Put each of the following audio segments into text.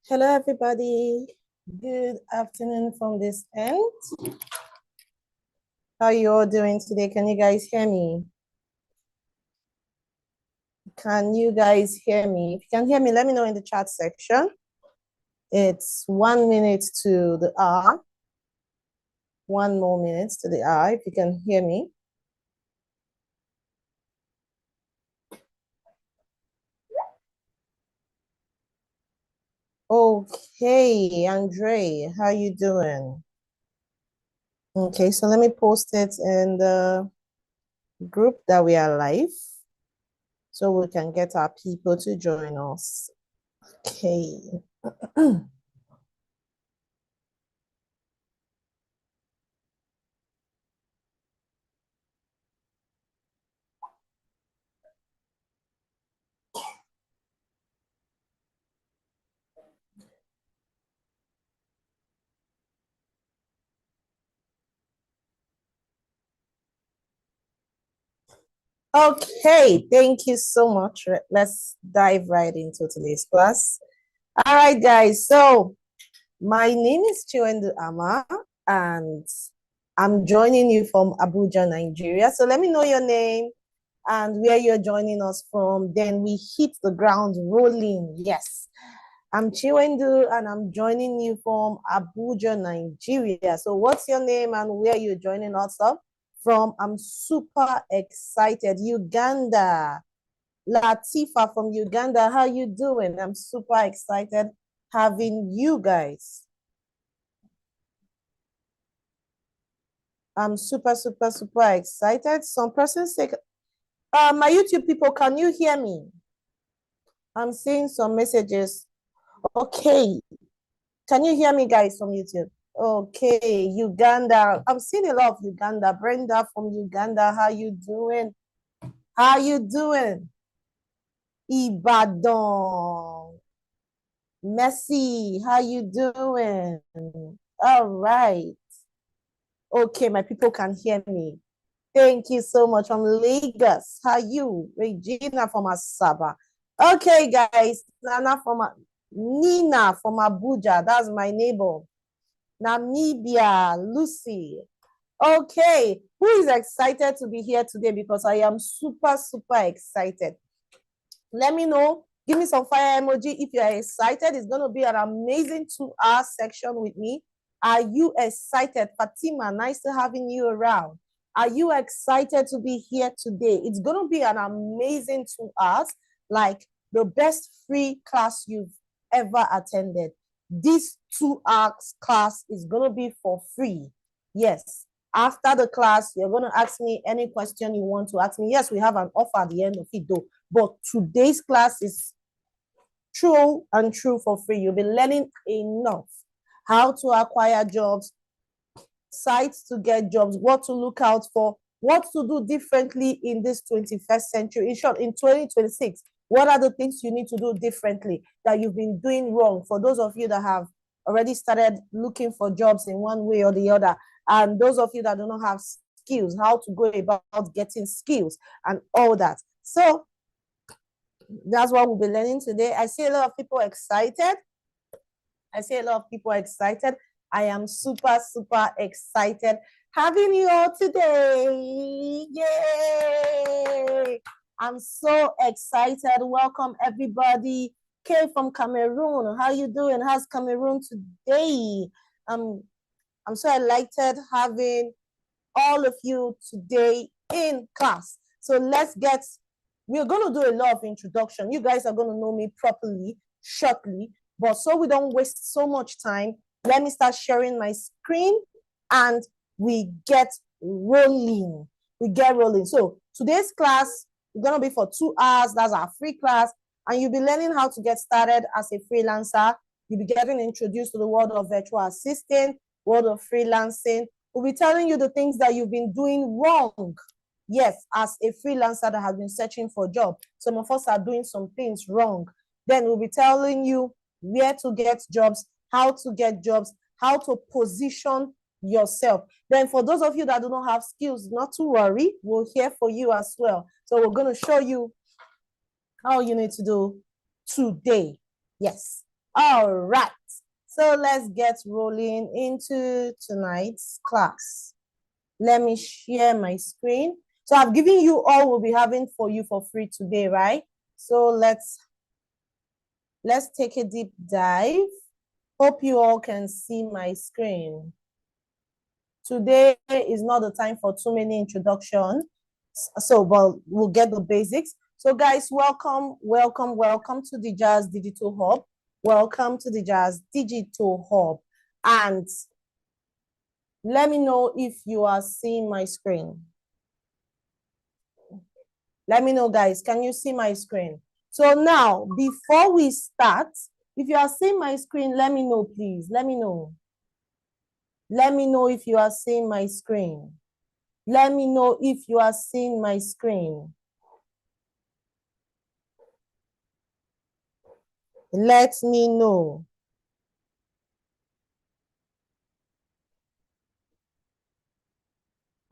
Hello, everybody. Good afternoon from this end. How are you all doing today? Can you guys hear me? Can you guys hear me? If you can hear me, let me know in the chat section. It's 1 minute to the hour. 1 more minute to the hour, if you can hear me. Okay, Andre, how you doing? Okay, so let me post it in the group that we are live so we can get our people to join us. Okay. Okay, thank you so much. Let's dive right into today's class. All right, guys. So my name is Chiwendu Ama, and I'm joining you from Abuja, Nigeria. So let me know your name and where you're joining us from. Then we hit the ground rolling. Yes. I'm Chiwendu, and I'm joining you from Abuja, Nigeria. So what's your name and where you're joining us from? I'm super excited. Uganda. Latifa from Uganda, how you doing? I'm super excited having you guys. I'm super excited. Some persons say, my YouTube people, can you hear me? I'm seeing some messages. Okay. Can you hear me, guys, from YouTube? Okay, Uganda. I'm seeing a lot of Uganda. Brenda from Uganda, how you doing? How you doing? Ibadan. Messi, how you doing? All right. Okay, my people can hear me. Thank you so much from Lagos. How you? Regina from Asaba. Okay, guys. Nina from Abuja. That's my neighbor. Namibia, Lucy. Okay, who is excited to be here today? Because I am super excited. Let me know. Give me some fire emoji if you are excited. It's going to be an amazing 2-hour section with me. Are you excited? Fatima, nice to having you around. Are you excited to be here today? It's going to be an amazing 2 hours, like the best free class you've ever attended. This 2 hours class is going to be for free. Yes. After the class, you're going to ask me any question you want to ask me. Yes, we have an offer at the end of it though. But today's class is true for free. You'll be learning enough how to acquire jobs, sites to get jobs, what to look out for, what to do differently in this 21st century. In short, in 2026, what are the things you need to do differently that you've been doing wrong? For those of you that have already started looking for jobs in one way or the other, and those of you that do not have skills, how to go about getting skills and all that. So that's what we'll be learning today. I see a lot of people excited. I am super excited having you all today. Yay! I'm so excited. Welcome, everybody. Kay from Cameroon. How you doing? How's Cameroon today? I'm so elated having all of you today in class. So we're going to do a lot of introduction. You guys are going to know me properly shortly, but so we don't waste so much time, let me start sharing my screen and we get rolling. So today's class is going to be for 2 hours. That's our free class. And you'll be learning how to get started as a freelancer. You'll be getting introduced to the world of virtual assistant, world of freelancing. We'll be telling you the things that you've been doing wrong. Yes, as a freelancer that has been searching for a job, some of us are doing some things wrong. Then we'll be telling you where to get jobs, how to get jobs, how to position yourself. Then for those of you that do not have skills, not to worry, we're here for you as well. So we're going to show you how you need to do today. Yes. All right. So let's get rolling into tonight's class. Let me share my screen. So I've given you all we'll be having for you for free today, right? So let's take a deep dive. Hope you all can see my screen. Today is not the time for too many introductions. So, well, we'll get the basics. So guys, welcome to the Jazz Digital Hub. Welcome to the Jazz Digital Hub. And let me know if you are seeing my screen. Let me know, guys. Can you see my screen? So now, before we start, if you are seeing my screen, let me know, please. Let me know. Let me know if you are seeing my screen. Let me know if you are seeing my screen. Let me know.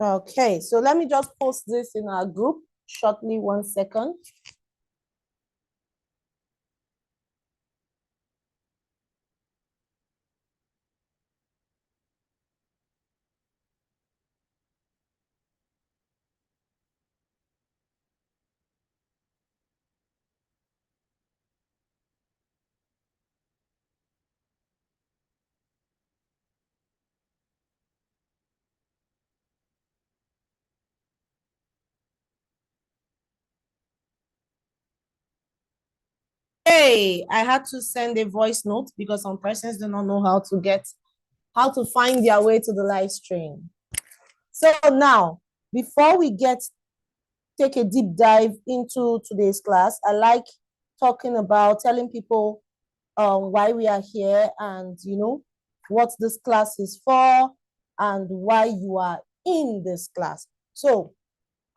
Okay, so let me just post this in our group shortly, 1 second. Hey, I had to send a voice note because some persons do not know how to find their way to the live stream. So now, before we take a deep dive into today's class, I like telling people why we are here and, what this class is for and why you are in this class. So,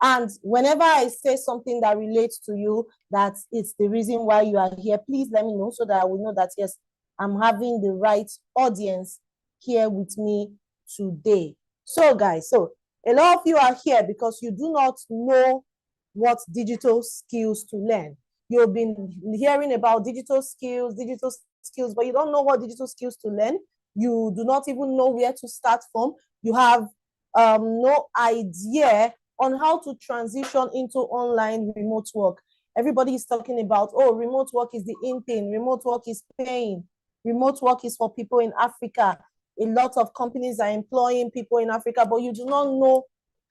and whenever I say something that relates to you, that it's the reason why you are here, please let me know so that I will know that, yes, I'm having the right audience here with me today. So guys, so a lot of you are here because you do not know what digital skills to learn. You've been hearing about digital skills, but you don't know what digital skills to learn. You do not even know where to start from. You have no idea on how to transition into online remote work. Everybody is talking about, oh, remote work is the in thing, remote work is paying, remote work is for people in Africa. A lot of companies are employing people in Africa, but you do not know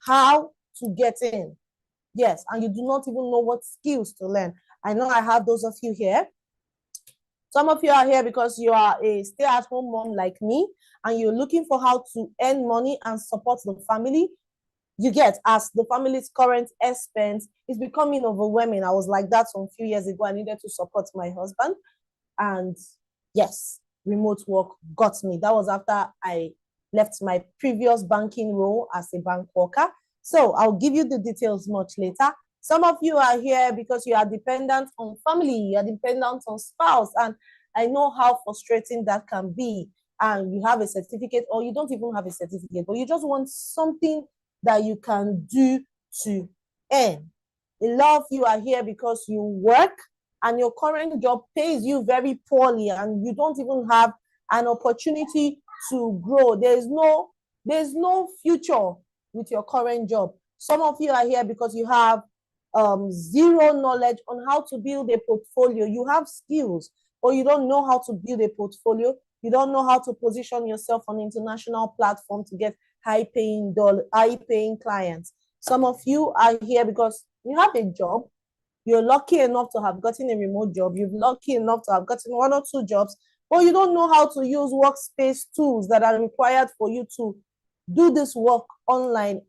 how to get in. Yes, and you do not even know what skills to learn. I know I have those of you here. Some of you are here because you are a stay-at-home mom like me, and you're looking for how to earn money and support the family. You get, as the family's current expense is becoming overwhelming. I was like that some few years ago. I needed to support my husband. And yes, remote work got me. That was after I left my previous banking role as a bank worker. So I'll give you the details much later. Some of you are here because you are dependent on family, you are dependent on spouse, and I know how frustrating that can be. And you have a certificate, or you don't even have a certificate, but you just want something that you can do to earn. A lot of you are here because you work and your current job pays you very poorly and you don't even have an opportunity to grow. There's no future with your current job. Some of you are here because you have zero knowledge on how to build a portfolio. You have skills, but you don't know how to build a portfolio. You don't know how to position yourself on international platform to get high-paying clients. Some of you are here because you have a job. You're lucky enough to have gotten a remote job. You're lucky enough to have gotten 1 or 2 jobs, but you don't know how to use workspace tools that are required for you to do this work online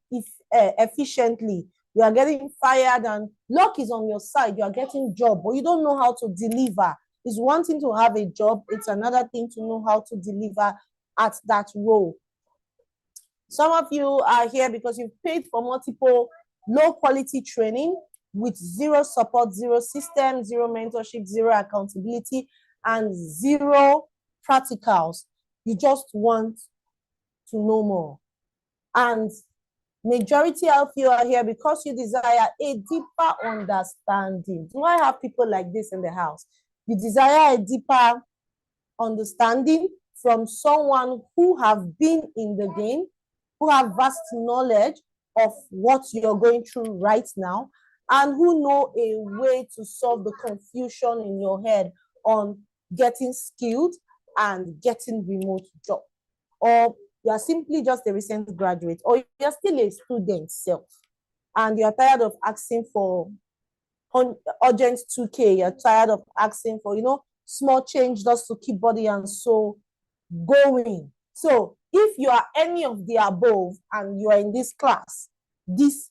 efficiently. You are getting fired and luck is on your side. You are getting job, but you don't know how to deliver. It's one thing to have a job. It's another thing to know how to deliver at that role. Some of you are here because you've paid for multiple low quality training with zero support, zero system, zero mentorship, zero accountability, and zero practicals. You just want to know more. And majority of you are here because you desire a deeper understanding. Do I have people like this in the house? You desire a deeper understanding from someone who have been in the game, who have vast knowledge of what you're going through right now, and who know a way to solve the confusion in your head on getting skilled and getting remote job. Or you are simply just a recent graduate, or you're still a student self, and you're tired of asking for urgent 2K, you're tired of asking for, small change just to keep body and soul going. So if you are any of the above and you are in this class is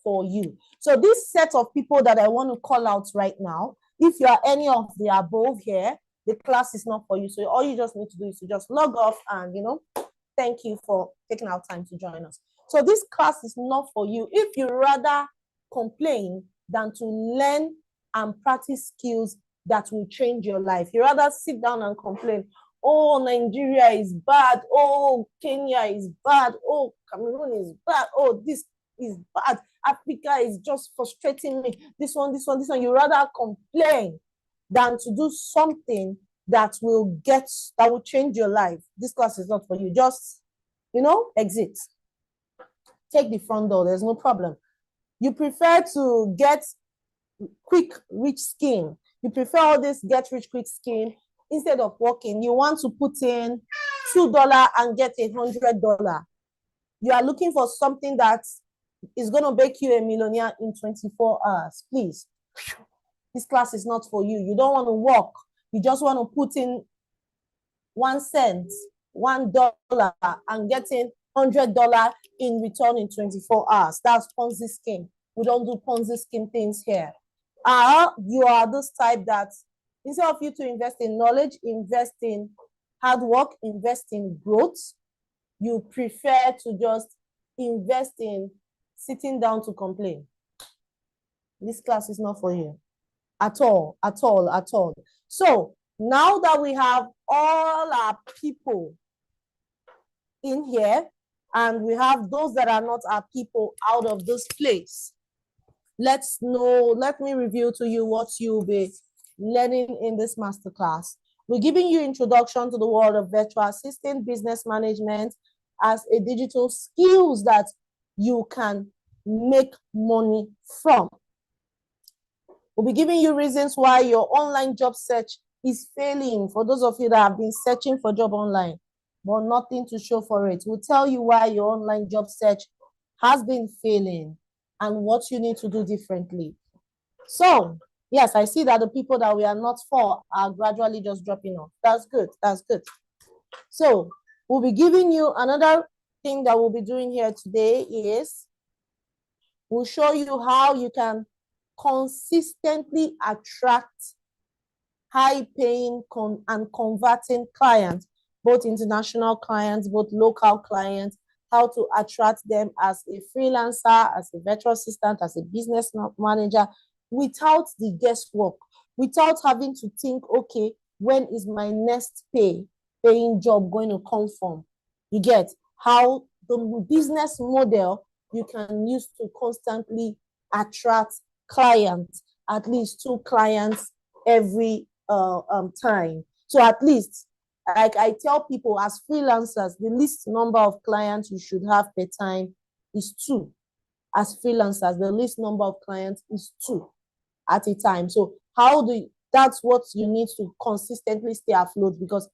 for you. So this set of people that I want to call out right now, if you are any of the above here, the class is not for you. So all you just need to do is to just log off and, thank you for taking our time to join us. So this class is not for you if you rather complain than to learn and practice skills that will change your life. You rather sit down and complain, oh, Nigeria is bad, oh, Kenya is bad, oh, Cameroon is bad, oh, this is bad, Africa is just frustrating me, this one. You rather complain than to do something that will change your life. This class is not for you. Just, exit. Take the front door. There's no problem. You prefer to get quick, rich scheme. You prefer all this get rich quick scheme instead of working. You want to put in $2 and get $100. You are looking for something that is going to make you a millionaire in 24 hours. Please, this class is not for you. You don't want to work. You just want to put in 1 cent, $1, and getting $100 in return in 24 hours. That's Ponzi scheme. We don't do Ponzi scheme things here. You are this type that instead of you to invest in knowledge, invest in hard work, invest in growth, you prefer to just invest in sitting down to complain. This class is not for you at all. So now that we have all our people in here and we have those that are not our people out of this place, let me review to you what you'll be learning in this masterclass. We're giving you introduction to the world of virtual assistant, business management as a digital skills that you can make money from. We'll be giving you reasons why your online job search is failing. For those of you that have been searching for job online, but nothing to show for it. We'll tell you why your online job search has been failing and what you need to do differently. So, yes, I see that the people that we are not for are gradually just dropping off. That's good. So, we'll be giving you another thing that we'll be doing here today is we'll show you how you can consistently attract high-paying and converting clients, both international clients, both local clients, how to attract them as a freelancer, as a virtual assistant, as a business manager, without the guesswork, without having to think, okay, when is my next paying job going to come from? You get how the business model you can use to constantly attract clients, at least 2 clients every time. So at least, like I tell people as freelancers, the least number of clients you should have per time is 2. As freelancers, the least number of clients is 2 at a time. So that's what you need to consistently stay afloat, because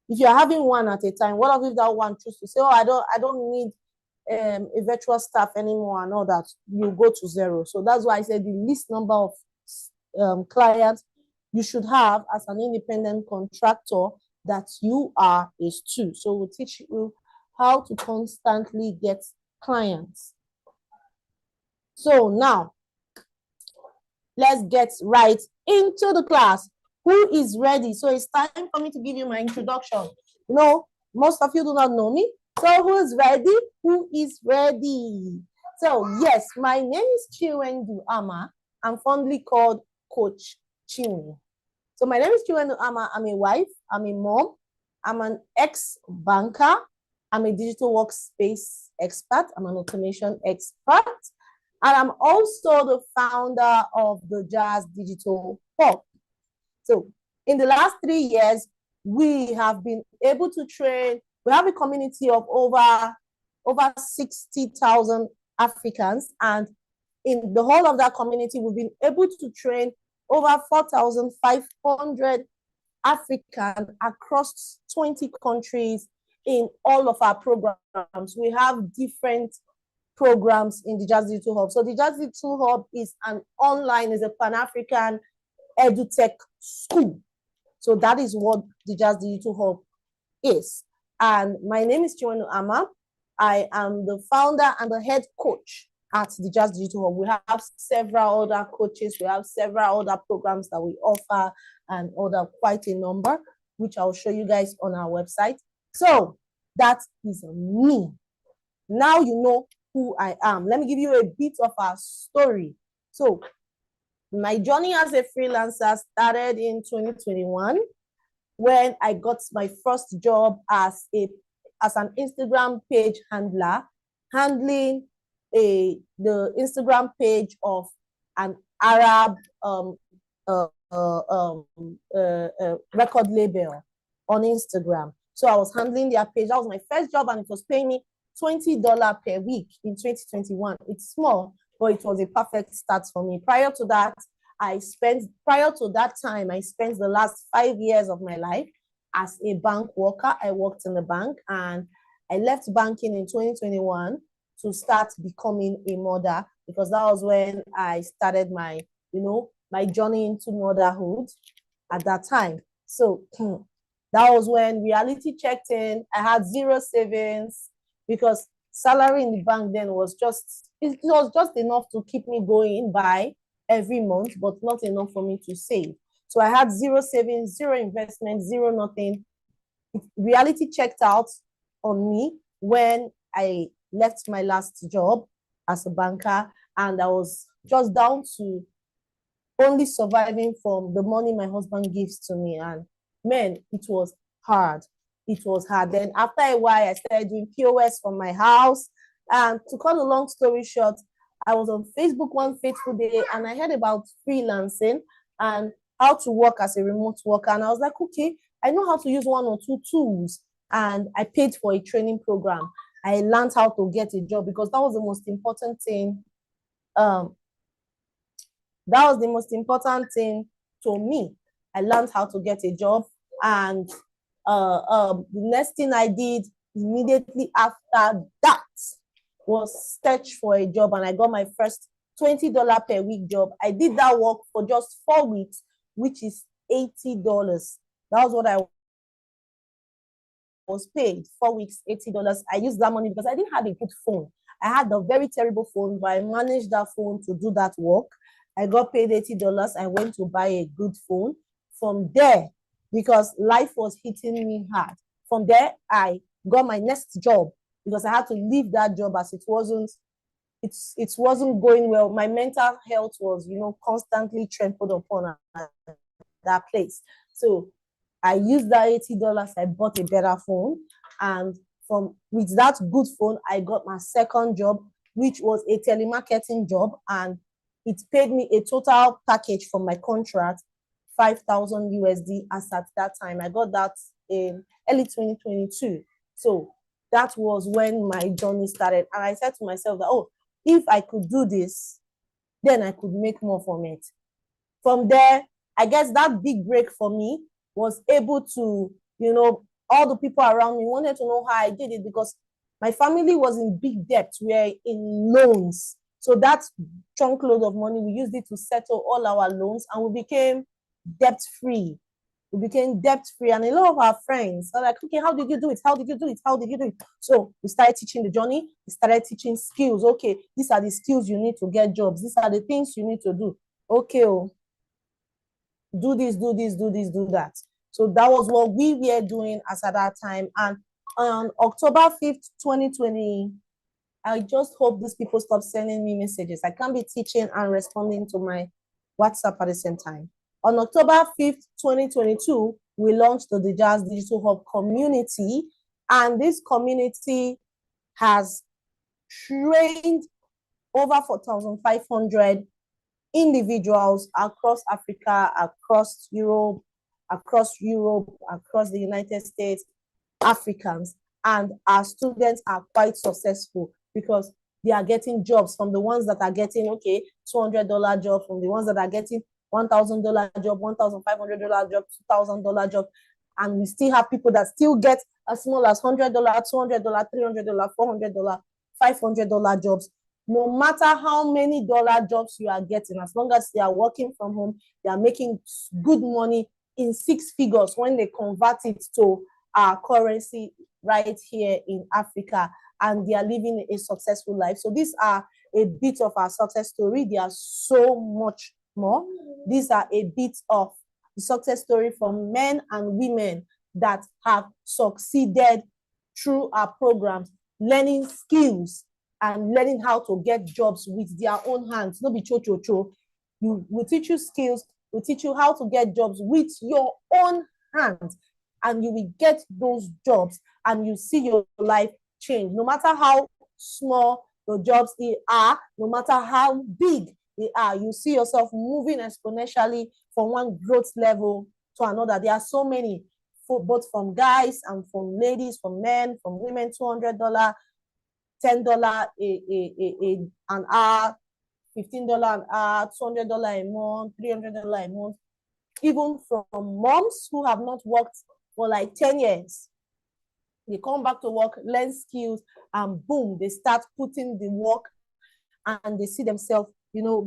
if you're having 1 at a time, what if that one chooses to say, oh, I don't need a virtual staff anymore and all that, you go to 0. So that's why I said the least number of clients you should have as an independent contractor that you are is 2. So we'll teach you how to constantly get clients. So now, let's get right into the class. Who is ready? So it's time for me to give you my introduction. Most of you do not know me. So who is ready? Who is ready? So yes, my name is Chiwendu Ama. I'm fondly called Coach Chinwe. So my name is Chiwendu Ama. I'm a wife. I'm a mom. I'm an ex-banker. I'm a digital workspace expert. I'm an automation expert. And I'm also the founder of the Jazz Digital Hub. So In the last 3 years, we have been able to train, we have a community of over 60,000 Africans, and in the whole of that community, we've been able to train over 4,500 Africans across 20 countries in all of our programs. We have different programs in the Jazz Digital Hub. So the Jazz Digital Hub is a Pan-African edutech school. So that is what the Jazz Digital Hub is. And my name is Chiwenu Ama. I am the founder and the head coach at the Jazz Digital Hub. We have several other coaches. We have several other programs that we offer and other quite a number, which I'll show you guys on our website. So that is me. Now you know who I am. Let me give you a bit of our story. So my journey as a freelancer started in 2021 when I got my first job as an Instagram page handler, handling the Instagram page of an Arab record label on Instagram. So I was handling their page. That was my first job, and it was paying me $20 per week in 2021. It's small, but it was a perfect start for me. Prior to that time, I spent the last 5 years of my life as a bank worker. I worked in the bank, and I left banking in 2021 to start becoming a mother, because that was when I started my journey into motherhood at that time. So that was when reality checked in. I had zero savings because salary in the bank then was just enough to keep me going by every month, but not enough for me to save. So I had zero savings, zero investment, zero nothing. Reality checked out on me when I left my last job as a banker, and I was just down to only surviving from the money my husband gives to me. And man, it was hard. It was hard. Then after a while, I started doing POS from my house. And to cut a long story short, I was on Facebook one fateful day, and I heard about freelancing and how to work as a remote worker. And I was like, okay, I know how to use one or two tools. And I paid for a training program. I learned how to get a job, because that was the most important thing. That was the most important thing to me. I learned how to get a job. And the next thing I did immediately after that was search for a job, and I got my first $20 per week job. I did that work for just 4 weeks, which is $80. That was what I was paid. 4 weeks, $80. I used that money because I didn't have a good phone. I had a very terrible phone, but I managed that phone to do that work. I got paid $80. I went to buy a good phone. From there, because life was hitting me hard, from there, I got my next job, because I had to leave that job as it wasn't going well. My mental health was, constantly trampled upon at that place. So I used that $80. I bought a better phone, and with that good phone, I got my second job, which was a telemarketing job, and it paid me a total package from my contract, 5,000 USD as at that time. I got that in early 2022. So that was when my journey started. And I said to myself that, oh, if I could do this, then I could make more from it. From there, I guess that big break for me was able to, all the people around me wanted to know how I did it, because my family was in big debt. We were in loans. So that chunk load of money, we used it to settle all our loans, and we became debt-free. And a lot of our friends are like, okay, how did you do it? How did you do it? How did you do it? So we started teaching the journey. We started teaching skills. Okay, these are the skills you need to get jobs. These are the things you need to do. Okay, do this, do this, do this, do that. So that was what we were doing as at that time. And on October 5th, 2020, I just hope these people stop sending me messages. I can't be teaching and responding to my WhatsApp at the same time. On October 5th, 2022, we launched the Jazz Digital Hub community, and this community has trained over 4,500 individuals across Africa, across Europe, across Europe, across the United States, Africans, and our students are quite successful because they are getting jobs from the ones that are getting, okay, $200 jobs, from the ones that are getting $1,000 job, $1,500 job, $2,000 job. And we still have people that still get as small as $100, $200, $300, $400, $500 jobs. No matter how many dollar jobs you are getting, as long as they are working from home, they are making good money in 6 figures when they convert it to our currency right here in Africa, and they are living a successful life. So these are a bit of our success story. There are so much more. These are a bit of the success story from men and women that have succeeded through our programs, learning skills and learning how to get jobs with their own hands. No be cho. We teach you skills. We teach you how to get jobs with your own hands, and you will get those jobs and you see your life change. No matter how small the jobs are, no matter how big they are, you see yourself moving exponentially from one growth level to another. There are so many, both from guys and from ladies, from men, from women, $200, $10 an hour, $15 an hour, $200 a month, $300 a month, even from moms who have not worked for like 10 years. They come back to work, learn skills, and boom, they start putting the work and they see themselves,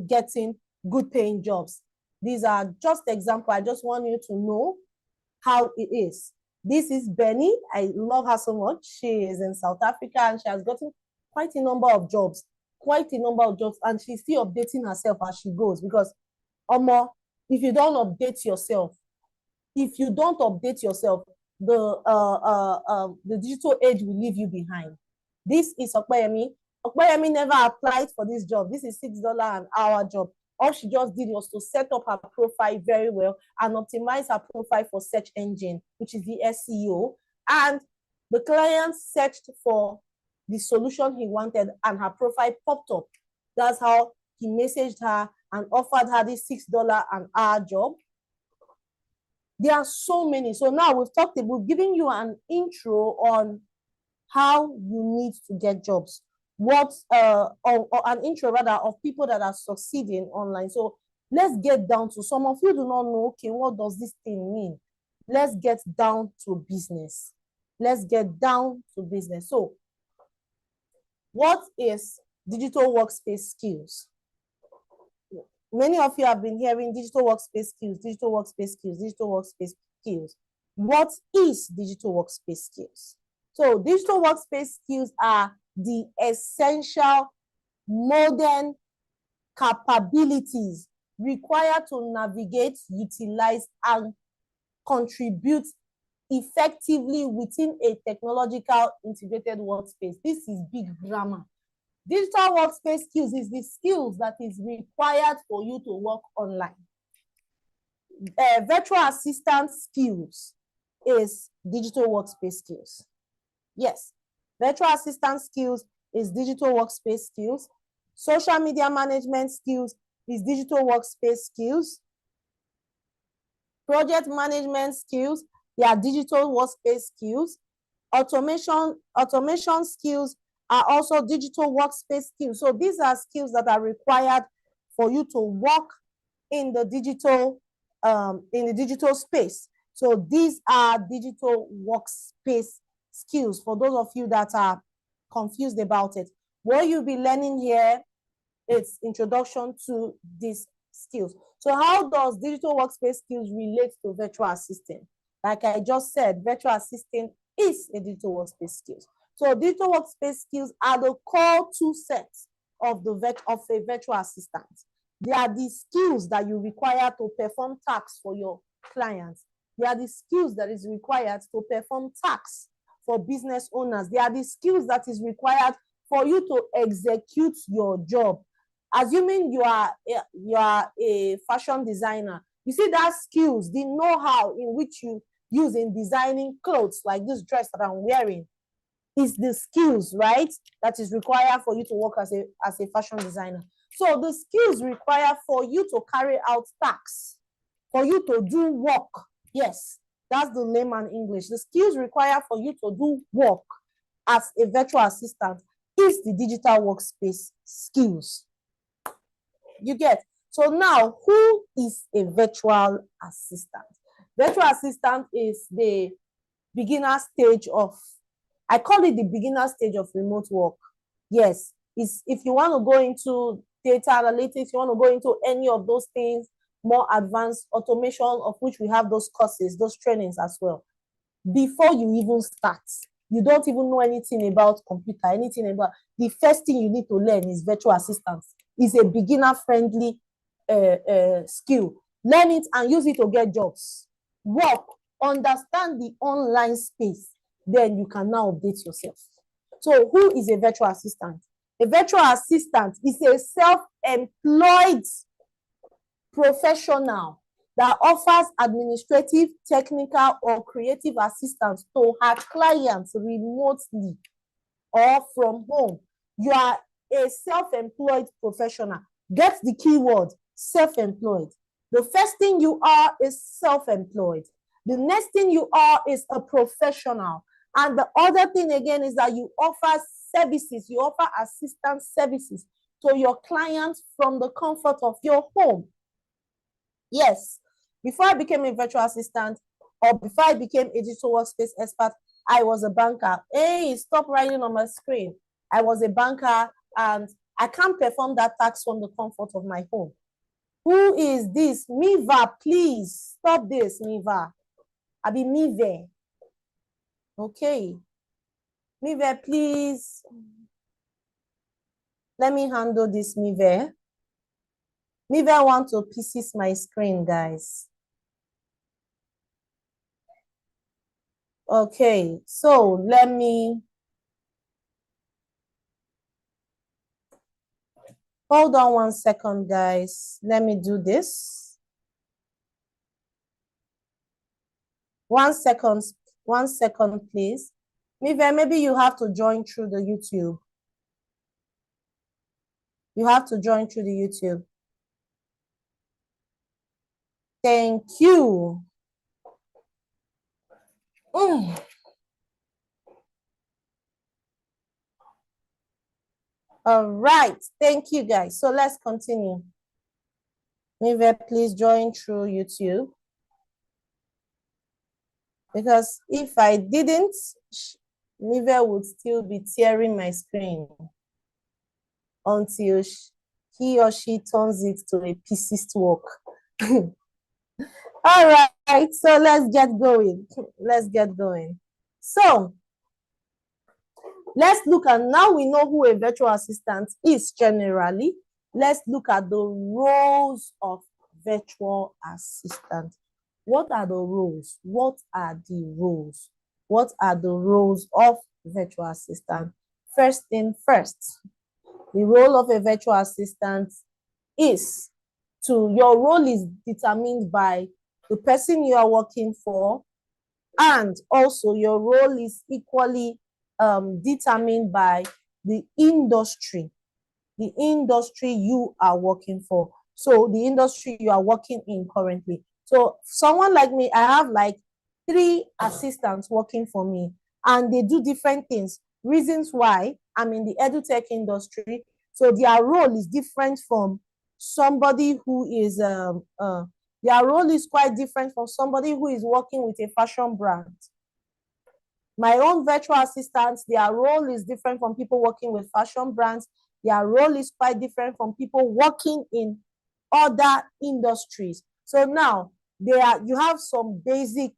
getting good paying jobs. These are just examples. I just want you to know how it is. This is Benny. I love her so much. She is in South Africa and she has gotten quite a number of jobs, and she's still updating herself as she goes, because if you don't update yourself, the digital age will leave you behind. This is Okpeyemi. Okpeyemi never applied for this job. This is $6 an hour job. All she just did was to set up her profile very well and optimize her profile for search engine, which is the SEO. And the client searched for the solution he wanted and her profile popped up. That's how he messaged her and offered her this $6 an hour job. There are so many. So now we've given you an intro on how you need to get jobs. Or an intro rather of people that are succeeding online. So let's get down to, some of you do not know, okay, what does this thing mean? Let's get down to business. So what is digital workspace skills? Many of you have been hearing digital workspace skills. What is digital workspace skills? So digital workspace skills are the essential modern capabilities required to navigate, utilize, and contribute effectively within a technological integrated workspace. This is big grammar. Digital workspace skills is the skills that is required for you to work online. Virtual assistant skills is digital workspace skills. Yes, virtual assistant skills is digital workspace skills. Social media management skills is digital workspace skills. Project management skills, they are digital workspace skills. Automation skills are also digital workspace skills. So these are skills that are required for you to work in the digital space. So these are digital workspace skills for those of you that are confused about it. What you'll be learning here is introduction to these skills. So how does digital workspace skills relate to virtual assistant? Like I just said, virtual assistant is a digital workspace skills. So digital workspace skills are the core two sets of a virtual assistant. They are the skills that you require to perform tasks for your clients. They are the skills that is required to perform tasks for business owners. They are the skills that is required for you to execute your job. Assuming you are a fashion designer, you see that skills, the know-how in which you use in designing clothes like this dress that I'm wearing is the skills, right, that is required for you to work as a fashion designer. So the skills required for you to carry out tasks, for you to do work, Yes, that's the layman English. The skills required for you to do work as a virtual assistant is the digital workspace skills. You get? So now, who is a virtual assistant? Virtual assistant is the beginner stage of, I call it the beginner stage of remote work. Yes, it's, if you want to go into data analytics, you want to go into any of those things, more advanced automation, of which we have those courses, those trainings as well. Before you even start, you don't even know anything about computer, anything about, the first thing you need to learn is virtual assistance. It's a beginner friendly skill. Learn it and use it to get jobs. Work, understand the online space, then you can now update yourself. So who is a virtual assistant? A virtual assistant is a self-employed professional that offers administrative, technical, or creative assistance to her clients remotely or from home. You are a self-employed professional. Get the keyword, self-employed. The first thing you are is self-employed. The next thing you are is a professional. And the other thing again is that you offer services, you offer assistance services to your clients from the comfort of your home. Yes, before I became a virtual assistant or before I became a digital workspace expert, I was a banker. Hey, stop writing on my screen. I was a banker and I can't perform that task from the comfort of my home. Who is this? Miva, please stop this, Miva. I be Mive. Okay. Mive, please. Let me handle this, Mive. Maybe I want to pieces my screen, guys. Okay, so let me hold on 1 second, guys. Let me do this. 1 second, 1 second, please. Maybe you have to join through the YouTube. You have to join through the YouTube. Thank you. All right, thank you, guys. So let's continue. Maybe please join through YouTube. Because if I didn't, Nive would still be tearing my screen until he or she turns it to a pieces to work. All right, so let's get going. Let's get going. So let's look at, now we know who a virtual assistant is generally. Let's look at the roles of virtual assistant. What are the roles? What are the roles? What are the roles of virtual assistant? First thing first, the role of a virtual assistant is your role is determined by the person you are working for, and also your role is equally determined by the industry you are working for. So the industry you are working in currently. So someone like me, I have like 3 assistants working for me, and they do different things. Reasons why: I'm in the edutech industry, so their role is different from somebody who is their role is quite different from somebody who is working with a fashion brand. My own virtual assistants, their role is different from people working with fashion brands. Their role is quite different from people working in other industries. So now you have some basic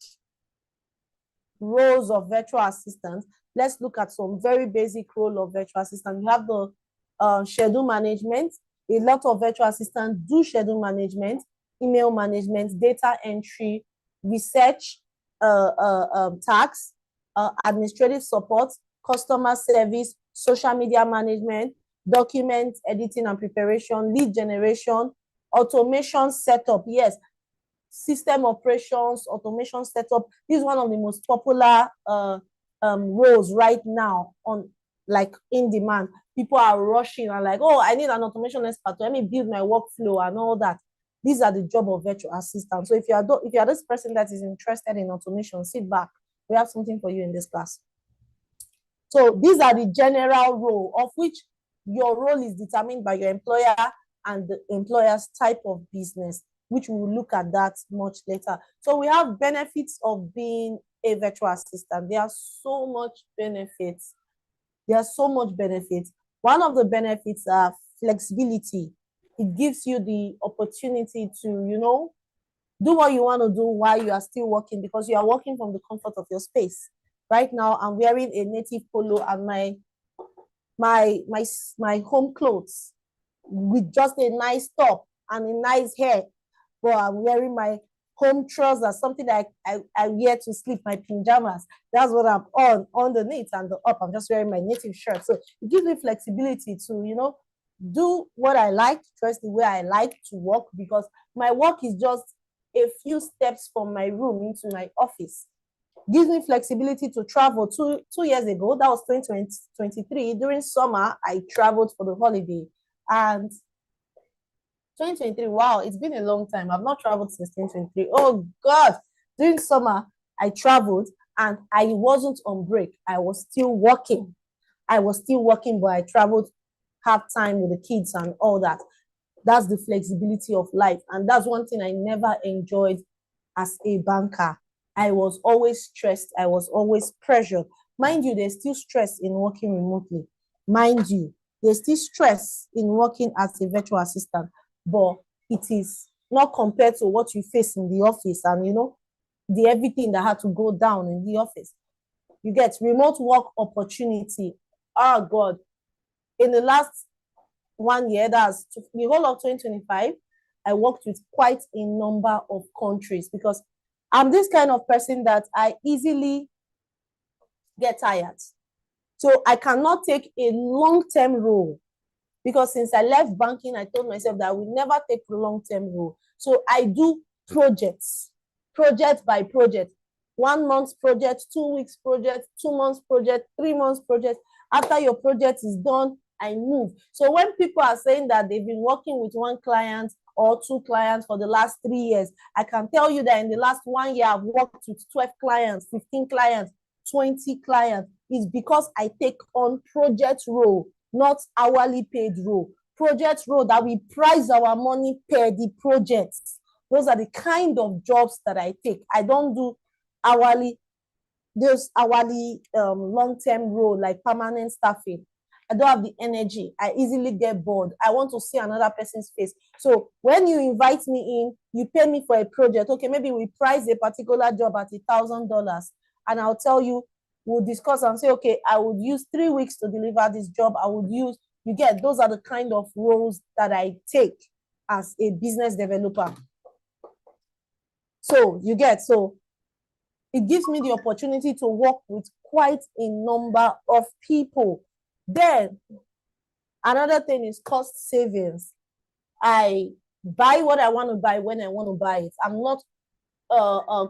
roles of virtual assistants. Let's look at some very basic role of virtual assistant. You have the schedule management. A lot of virtual assistants do schedule management, email management, data entry, research tasks, administrative support, customer service, social media management, document editing and preparation, lead generation, automation setup. Yes, system operations, automation setup. This is one of the most popular roles right now on, like, in demand. People are rushing and like, oh, I need an automation expert to help me build my workflow and all that. These are the job of virtual assistant. So if you are this person that is interested in automation, sit back. We have something for you in this class. So these are the general role, of which your role is determined by your employer and the employer's type of business, which we will look at that much later. So we have benefits of being a virtual assistant. There are so much benefits. One of the benefits are flexibility. It gives you the opportunity to, do what you want to do while you are still working, because you are working from the comfort of your space. Right now, I'm wearing a native polo and my home clothes with just a nice top and a nice hair. But I'm wearing my home trousers, something that I wear to sleep, my pajamas. That's what I'm on underneath, and the up, I'm just wearing my native shirt. So it gives me flexibility to, do what I like, dress the way I like to work, because my work is just a few steps from my room into my office. Gives me flexibility to travel. Two years ago, that was 2023, during summer, I traveled for the holiday. And 2023, wow, it's been a long time. I've not traveled since 2023. Oh God, during summer, I traveled and I wasn't on break. I was still working. But I traveled half time with the kids and all that. That's the flexibility of life. And that's one thing I never enjoyed as a banker. I was always stressed. I was always pressured. Mind you, there's still stress in working remotely. Mind you, there's still stress in working as a virtual assistant, but it is not compared to what you face in the office and, the everything that had to go down in the office. You get remote work opportunity. Oh God, in the last 1 year, that's the whole of 2025, I worked with quite a number of countries, because I'm this kind of person that I easily get tired. So I cannot take a long-term role, because since I left banking, I told myself that I will never take a long-term role. So I do projects, project by project, 1 month project, 2 weeks project, 2 months project, 3 months project. After your project is done, I move. So when people are saying that they've been working with one client or 2 clients for the last 3 years, I can tell you that in the last 1 year, I've worked with 12 clients, 15 clients, 20 clients. It's because I take on project role, not hourly paid role. Project role that we price our money per the projects. Those are the kind of jobs that I take. I don't do hourly, those hourly long-term role like permanent staffing. I don't have the energy. I easily get bored. I want to see another person's face. So when you invite me in, you pay me for a project. Okay, maybe we price a particular job at $1,000, and I'll tell you, we'll discuss and say, okay, I would use 3 weeks to deliver this job. You get, those are the kind of roles that I take as a business developer. So it gives me the opportunity to work with quite a number of people. Then another thing is cost savings. I buy what I want to buy when I want to buy it. I'm not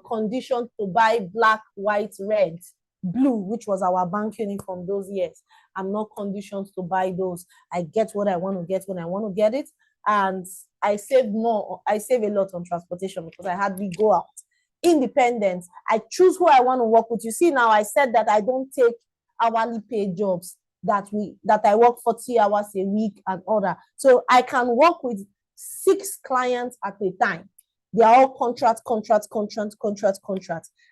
conditioned to buy black, white, red, blue, which was our bank uniform those years. I'm not conditioned to buy those. I get what I want to get when I want to get it. And I save a lot on transportation, because I hardly go out. Independent. I choose who I want to work with. You see, now I said that I don't take hourly paid jobs that I work 40 hours a week and all that. So I can work with 6 clients at a time. They are all contract.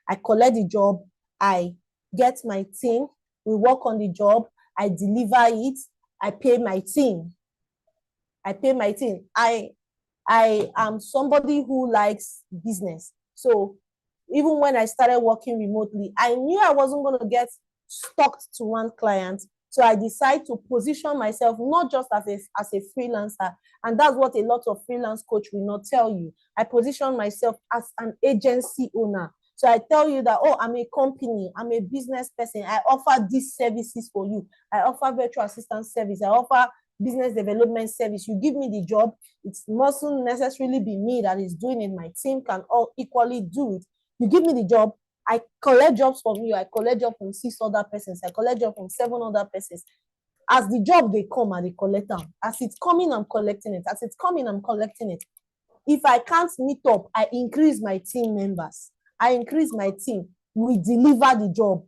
I collect the job, I get my team, we work on the job, I deliver it, I pay my team. I am somebody who likes business. So even when I started working remotely, I knew I wasn't going to get stuck to one client. So I decided to position myself not just as a freelancer. And that's what a lot of freelance coach will not tell you. I position myself as an agency owner. So I tell you that, oh, I'm a company, I'm a business person. I offer these services for you. I offer virtual assistant service. I offer business development service. You give me the job. It mustn't necessarily be me that is doing it. My team can all equally do it. You give me the job, I collect jobs from you. I collect jobs from 6 other persons. I collect jobs from 7 other persons. As the job they come, and they collect them. As it's coming, I'm collecting it. As it's coming, I'm collecting it. If I can't meet up, I increase my team members. I increase my team. We deliver the job.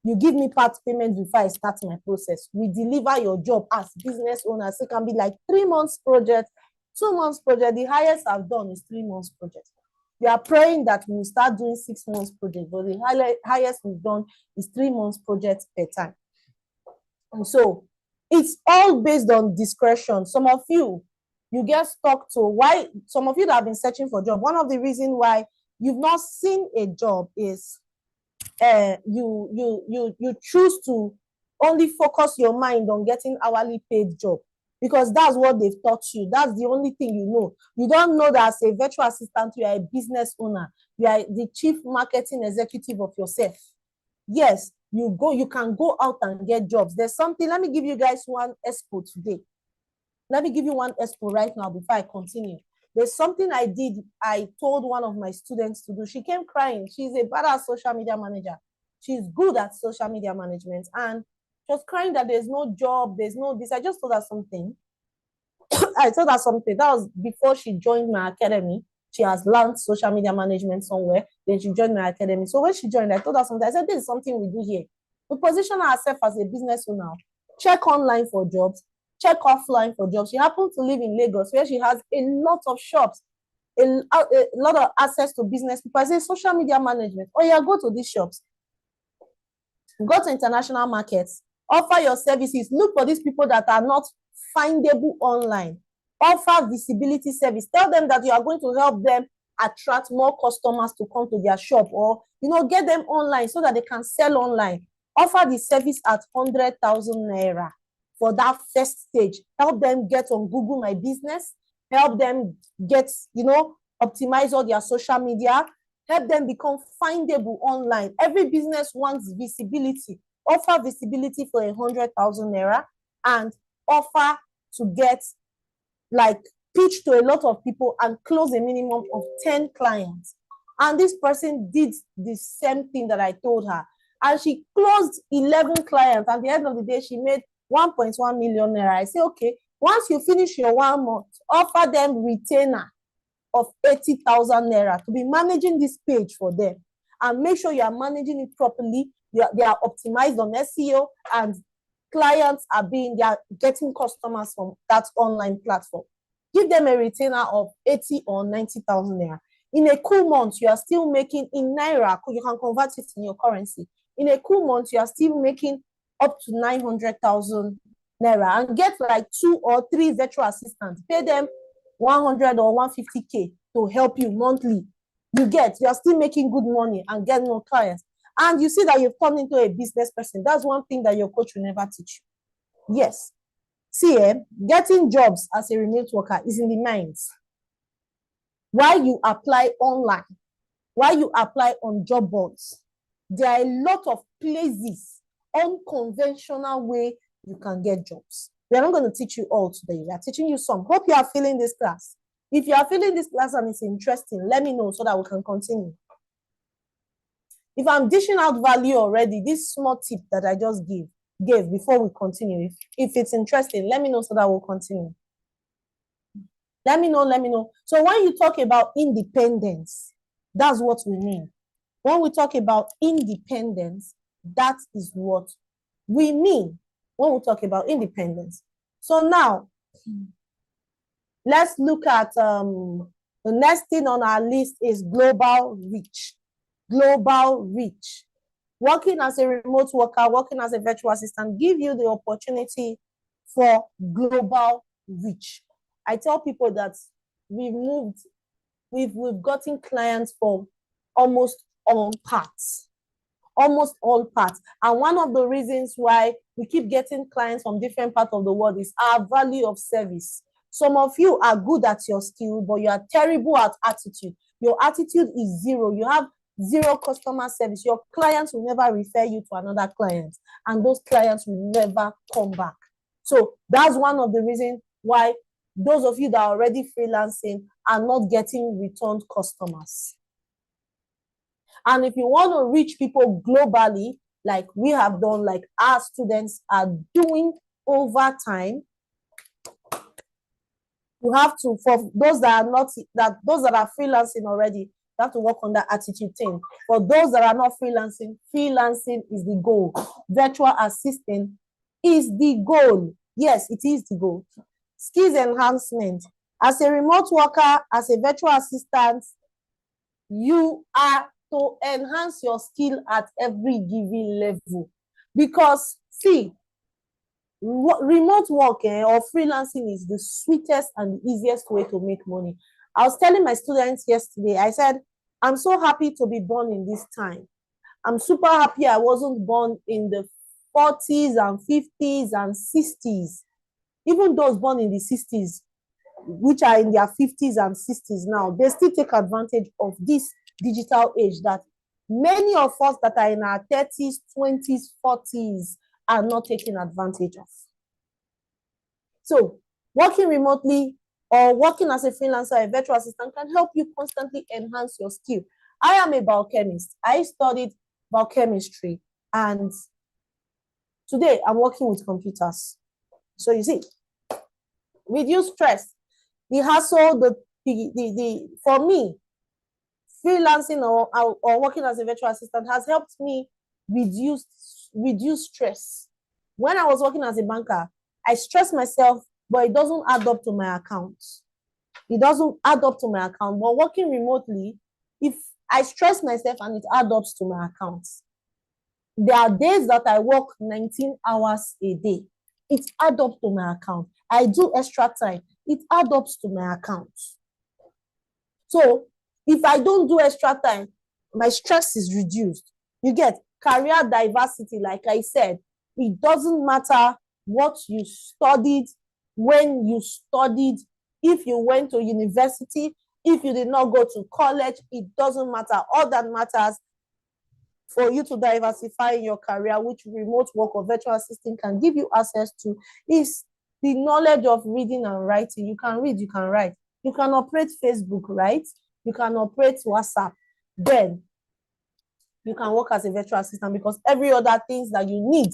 You give me part payment before I start my process. We deliver your job as business owners. It can be like 3 months project, 2 months project. The highest I've done is 3 months project. We are praying that we will start doing 6 months project, but the highest we've done is 3 months project per time. And so it's all based on discretion. Some of you get stuck to why, some of you that have been searching for a job, one of the reasons why you've not seen a job is you choose to only focus your mind on getting hourly paid job because that's what they've taught you. That's the only thing you know. You don't know that as a virtual assistant, you are a business owner. You are the chief marketing executive of yourself. Yes, you can go out and get jobs. There's something, let me give you guys one expo today. Let me give you one expo right now before I continue. There's something I did. I told one of my students to do. She came crying. She's a badass social media manager. She's good at social media management. And she was crying that there's no job, there's no this. I just told her something. I told her something. That was before she joined my academy. She has learned social media management somewhere. Then she joined my academy. So when she joined, I told her something. I said, this is something we do here. We position ourselves as a business owner. Check online for jobs. Check offline for jobs. She happens to live in Lagos, where she has a lot of shops, a lot of access to business people. I say social media management. Oh yeah, go to these shops. Go to international markets. Offer your services. Look for these people that are not findable online. Offer visibility service. Tell them that you are going to help them attract more customers to come to their shop, or get them online so that they can sell online. Offer the service at 100,000 naira for that first stage. Help them get on Google My Business. Help them get, optimize all their social media. Help them become findable online. Every business wants visibility. Offer visibility for 100,000 naira and offer to get, pitch to a lot of people and close a minimum of 10 clients. And this person did the same thing that I told her. And she closed 11 clients. At the end of the day, she made 1.1 million naira. I say, okay, once you finish your 1 month, offer them retainer of 80,000 naira to be managing this page for them. And make sure you are managing it properly. They are optimized on SEO, and clients they are getting customers from that online platform. Give them a retainer of 80 or 90,000 naira. In a cool month, you are still making in naira. You can convert it in your currency. In a cool month, you are still making up to 900,000 naira, and get 2 or 3 virtual assistants. Pay them 100 or 150K to help you monthly. You are still making good money and get more clients. And you see that you've turned into a business person. That's one thing that your coach will never teach you. Yes. See, getting jobs as a remote worker is in the minds. Why you apply online, why you apply on job boards, there are a lot of places, unconventional way you can get jobs. We are not going to teach you all today. We are teaching you some. Hope you are feeling this class. If you are feeling this class and it's interesting, let me know so that we can continue. If I'm dishing out value already, this small tip that I just gave before we continue, if it's interesting, let me know so that we'll continue. Let me know. So when you talk about independence, that's what we mean. When we talk about independence, that is what we mean when we talk about independence. So now, let's look at the next thing on our list is global reach. Global reach. Working as a remote worker, working as a virtual assistant, give you the opportunity for global reach. I tell people that we've gotten clients from almost all parts. Almost all parts. And one of the reasons why we keep getting clients from different parts of the world is our value of service. Some of you are good at your skill, but you are terrible at attitude. Your attitude is zero. You have zero customer service. Your clients will never refer you to another client, and those clients will never come back. So that's one of the reasons why those of you that are already freelancing are not getting returned customers. And if you want to reach people globally, like we have done, like our students are doing over time, You have to, for those that are not, those that are freelancing already, you have to work on that attitude thing. For those that are not freelancing, freelancing is the goal. Virtual assistant is the goal. Yes, it is the goal. Skills enhancement. As a remote worker, as a virtual assistant, you are to enhance your skill at every given level. Because, see, remote work or freelancing is the sweetest and easiest way to make money. I was telling my students yesterday, I said, I'm so happy to be born in this time. I'm super happy I wasn't born in the 40s and 50s and 60s. Even those born in the 60s, which are in their 50s and 60s now, they still take advantage of this digital age that many of us that are in our 30s, 20s, 40s are not taking advantage of. So working remotely or working as a freelancer, a virtual assistant can help you constantly enhance your skill. I am a biochemist. I studied biochemistry, and today I'm working with computers. So you see, reduce stress. The hassle, for me, freelancing or working as a virtual assistant has helped me reduce stress. When I was working as a banker, I stress myself, but it doesn't add up to my account. It doesn't add up to my account. But working remotely, if I stress myself and it adds up to my account, there are days that I work 19 hours a day. It adds up to my account. I do extra time. It adds up to my account. So if I don't do extra time, my stress is reduced. You get career diversity, like I said. It doesn't matter what you studied, when you studied, if you went to university, if you did not go to college, it doesn't matter. All that matters for you to diversify in your career, which remote work or virtual assistant can give you access to, is the knowledge of reading and writing. You can read, you can write. You can operate Facebook, right? You can operate WhatsApp. Then you can work as a virtual assistant, because every other things that you need,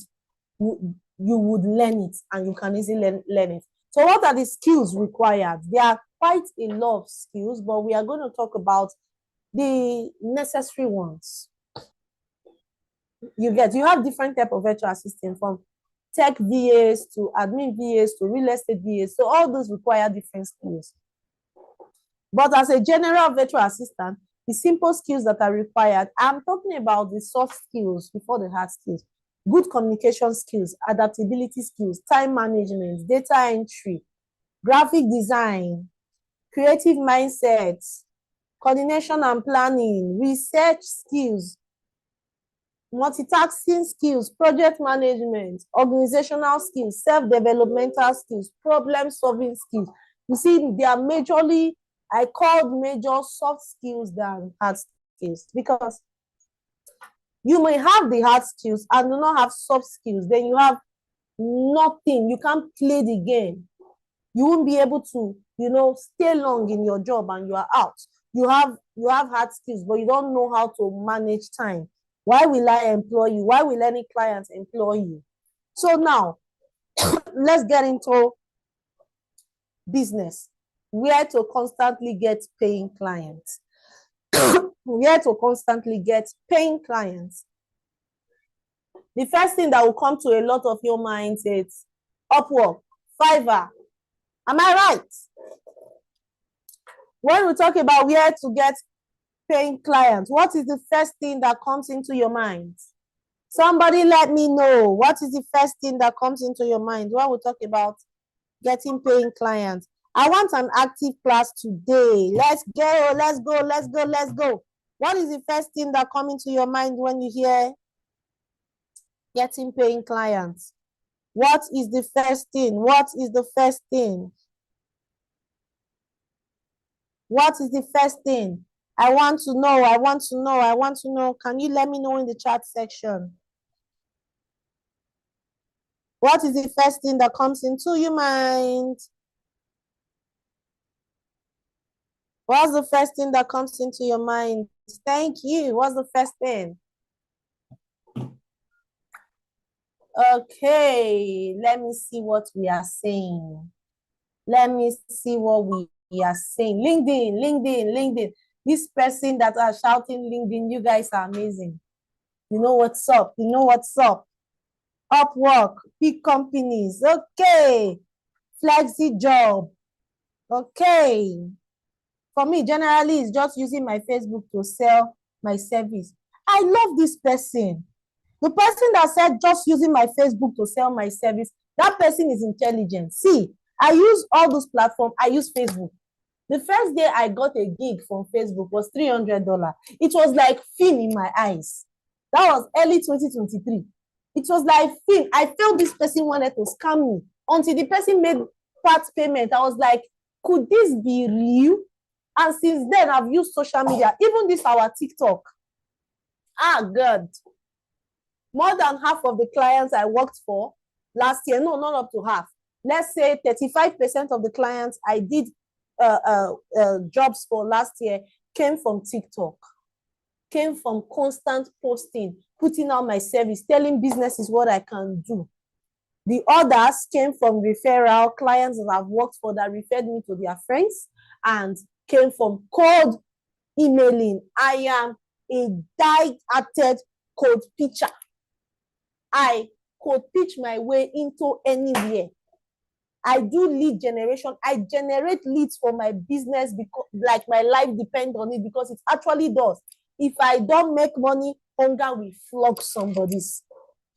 you would learn it, and you can easily learn it. So what are the skills required? There are quite a lot of skills, but we are going to talk about the necessary ones. You have different type of virtual assistant, from tech VAs to admin VAs to real estate VAs. So all those require different skills. But as a general virtual assistant, the simple skills that are required, I'm talking about the soft skills before the hard skills. Good communication skills, adaptability skills, time management, data entry, graphic design, creative mindsets, coordination and planning, research skills, multitasking skills, project management, organizational skills, self-developmental skills, problem-solving skills. You see, they are majorly, I called major soft skills than hard skills, because you may have the hard skills and do not have soft skills. Then you have nothing. You can't play the game. You won't be able to, stay long in your job, and you are out. You have hard skills, but you don't know how to manage time. Why will I employ you? Why will any clients employ you? So now, let's get into business. Where to constantly get paying clients. Where to constantly get paying clients. The first thing that will come to a lot of your minds is Upwork, Fiverr. Am I right? When we talk about where to get paying clients, what is the first thing that comes into your mind? Somebody let me know. What is the first thing that comes into your mind when we talk about getting paying clients? I want an active class today. Let's go, let's go, let's go, let's go. What is the first thing that comes into your mind when you hear getting paying clients? What is the first thing? What is the first thing? What is the first thing? I want to know, I want to know, I want to know. Can you let me know in the chat section? What is the first thing that comes into your mind? What's the first thing that comes into your mind? Thank you. What's the first thing? Okay, let me see what we are saying. Let me see what we are saying. LinkedIn. This person that are shouting LinkedIn, you guys are amazing. You know what's up. Upwork, big companies. Okay. Flexi job. Okay. For me, generally, it's just using my Facebook to sell my service. I love this person. The person that said just using my Facebook to sell my service, that person is intelligent. See, I use all those platforms. I use Facebook. The first day I got a gig from Facebook was $300. It was like film in my eyes. That was early 2023. It was like film. I felt this person wanted to scam me until the person made part payment. I was like, could this be real? And since then, I've used social media. Even this, our TikTok. God. More than half of the clients I worked for last year, no, not up to half. Let's say 35% of the clients I did jobs for last year came from TikTok, came from constant posting, putting out my service, telling businesses what I can do. The others came from referral, clients that I've worked for that referred me to their friends, and came from cold emailing. I am a die-hearted code pitcher. I could pitch my way into anywhere. I do lead generation. I generate leads for my business because, like, my life depends on it, because it actually does. If I don't make money, hunger will flog somebody's.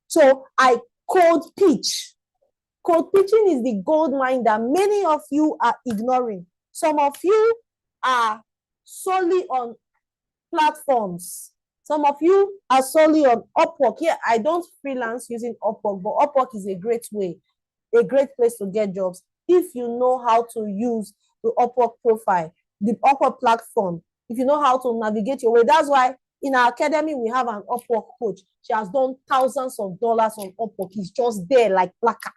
So I cold pitch. Cold pitching is the gold mine that many of you are ignoring. Some of you are solely on platforms. Some of you are solely on Upwork. Yeah, I don't freelance using Upwork, but Upwork is a great way, a great place to get jobs if you know how to use the Upwork profile, the Upwork platform, if you know how to navigate your way. That's why in our academy, we have an Upwork coach. She has done thousands of dollars on Upwork. It's just there like placard.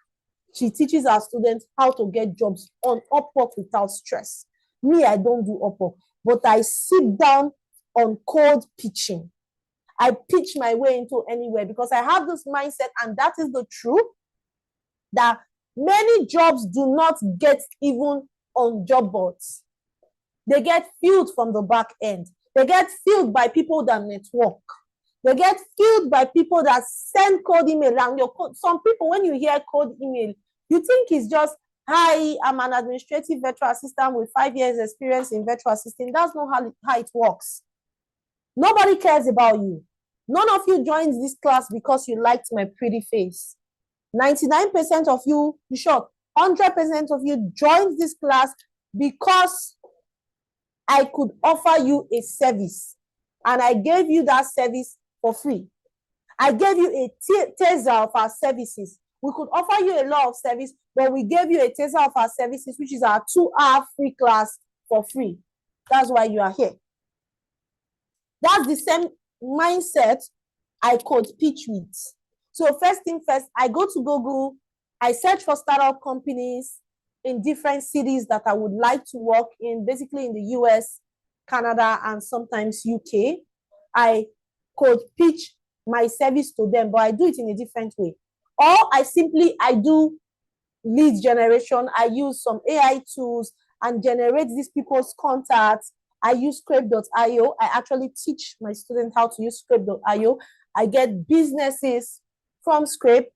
She teaches our students how to get jobs on Upwork without stress. Me, I don't do Upwork, but I sit down on cold pitching. I pitch my way into anywhere because I have this mindset, and that is the truth, that many jobs do not get even on job boards. They get filled from the back end. They get filled by people that network. They get filled by people that send cold email. And some people, when you hear cold email, you think it's just, hi, I'm an administrative virtual assistant with 5 years experience in virtual assisting. That's not how it works. Nobody cares about you. None of you joined this class because you liked my pretty face. 99% of you, in short, 100% of you joined this class because I could offer you a service, and I gave you that service for free. I gave you a taster of our services. We could offer you a lot of service, but we gave you a taster of our services, which is our 2-hour free class for free. That's why you are here. That's the same mindset I could pitch with. So first thing first, I go to Google, I search for startup companies in different cities that I would like to work in, basically in the US, Canada, and sometimes UK. I could pitch my service to them, but I do it in a different way. Or I do lead generation. I use some AI tools and generate these people's contacts. I use Scrape.io. I actually teach my students how to use Scrape.io. I get businesses from Scrape.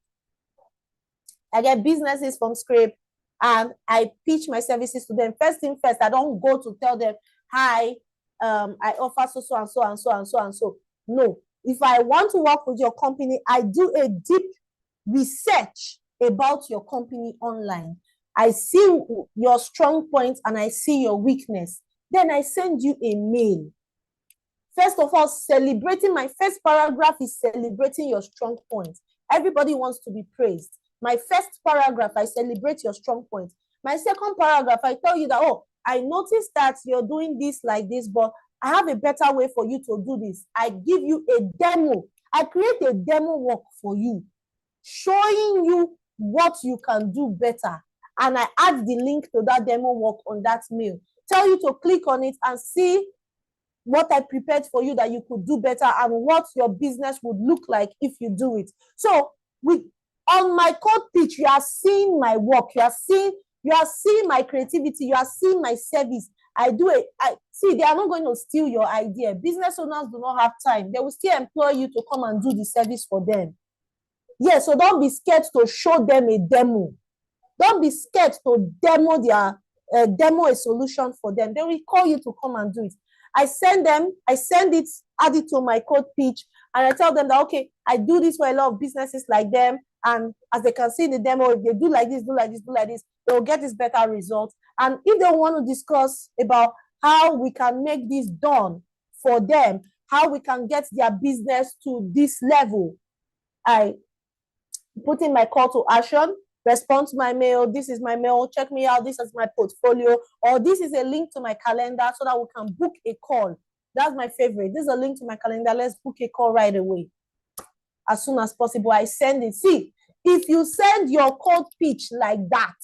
And I pitch my services to them. First thing first, I don't go to tell them, hi, I offer so and so and so and so and so. No, if I want to work with your company, I do a deep research about your company online. I see your strong points and I see your weakness. Then I send you a mail. First of all, my first paragraph is celebrating your strong points. Everybody wants to be praised. My first paragraph, I celebrate your strong points. My second paragraph, I tell you that, oh, I noticed that you're doing this like this, but I have a better way for you to do this. I give you a demo. I create a demo work for you, showing you what you can do better. And I add the link to that demo work on that mail. Tell you to click on it and see what I prepared for you that you could do better and what your business would look like if you do it. So on my code pitch, you are seeing my work. You are seeing You are seeing my creativity. You are seeing my service. See, they are not going to steal your idea. Business owners do not have time. They will still employ you to come and do the service for them. Yeah, so don't be scared to show them a demo. Don't be scared to demo a solution for them. They will call you to come and do it. I send it, add it to my code pitch, and I tell them that, okay, I do this for a lot of businesses like them, and as they can see in the demo, if they do like this, they'll get this better result. And if they want to discuss about how we can make this done for them, how we can get their business to this level, I put in my call to action, respond to my mail. This is my mail. Check me out. This is my portfolio. Or this is a link to my calendar so that we can book a call. That's my favorite. This is a link to my calendar. Let's book a call right away. As soon as possible, I send it. See, if you send your code pitch like that,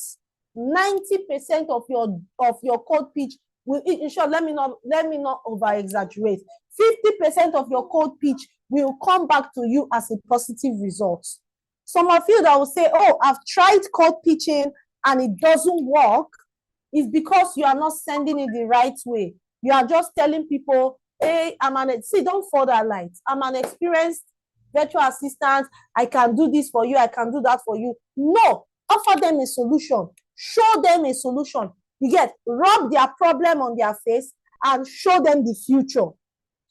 90% of your code pitch will, in short, let me not over exaggerate. 50% of your code pitch will come back to you as a positive result. Some of you that will say, oh, I've tried code pitching and it doesn't work, is because you are not sending it the right way. You are just telling people, hey, don't fall that light. I'm an experienced virtual assistant. I can do this for you. I can do that for you. No, offer them a solution. Show them a solution. You get, rub their problem on their face and show them the future.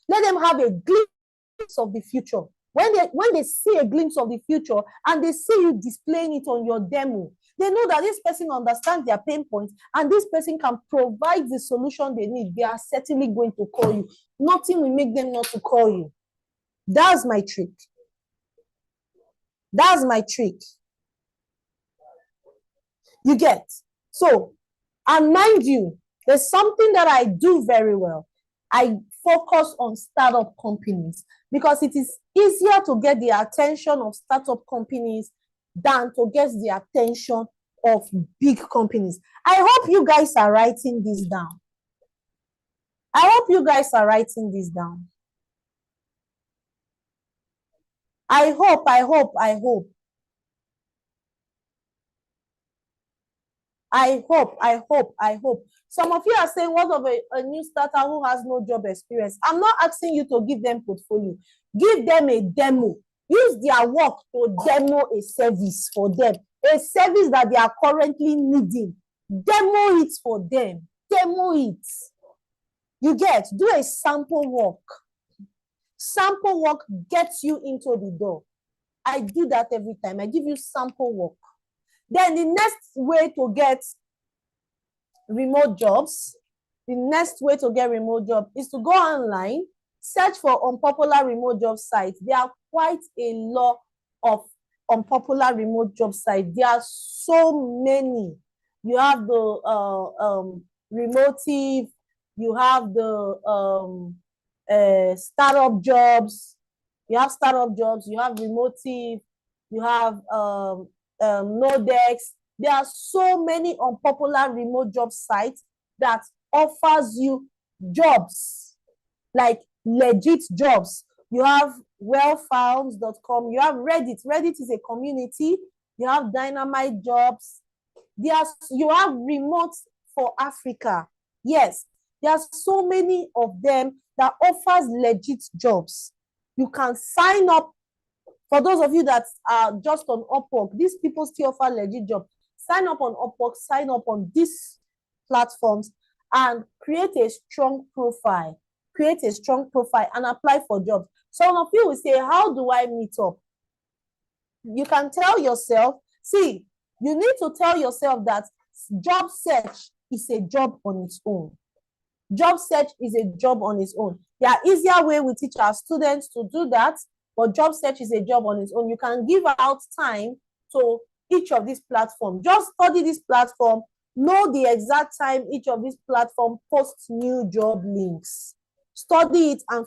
Let them have a glimpse of the future. When they see a glimpse of the future and they see you displaying it on your demo, they know that this person understands their pain points and this person can provide the solution they need. They are certainly going to call you. Nothing will make them not to call you. That's my trick. That's my trick. You get? So, and mind you, there's something that I do very well. I focus on startup companies because it is easier to get the attention of startup companies than to get the attention of big companies. I hope you guys are writing this down. I hope you guys are writing this down. I hope. Some of you are saying, what of a new starter who has no job experience? I'm not asking you to give them portfolio. Give them a demo. Use their work to demo a service for them. A service that they are currently needing. Demo it for them. Demo it. You get, do a sample work. Sample work gets you into the door. I do that every time. I give you sample work. Then the next way to get remote jobs, is to go online, search for unpopular remote job sites. There are quite a lot of unpopular remote job sites. There are so many. You have the Remotive, you have the startup jobs. You have startup jobs, you have Remotive, you have Nodex. There are so many unpopular remote job sites that offers you jobs, like legit jobs. You have wellfound.com, you have Reddit. Reddit is a community. You have Dynamite Jobs. You have Remote for Africa. Yes, there are so many of them that offers legit jobs. You can sign up. For those of you that are just on Upwork, these people still offer legit jobs. Sign up on Upwork, sign up on these platforms and create a strong profile. Create a strong profile and apply for jobs. Some of you will say, how do I meet up? You can tell yourself, see, you need to tell yourself that job search is a job on its own. Job search is a job on its own. There are easier ways we teach our students to do that, but job search is a job on its own. You can give out time to each of these platforms. Just study this platform, know the exact time each of these platforms posts new job links. Study it and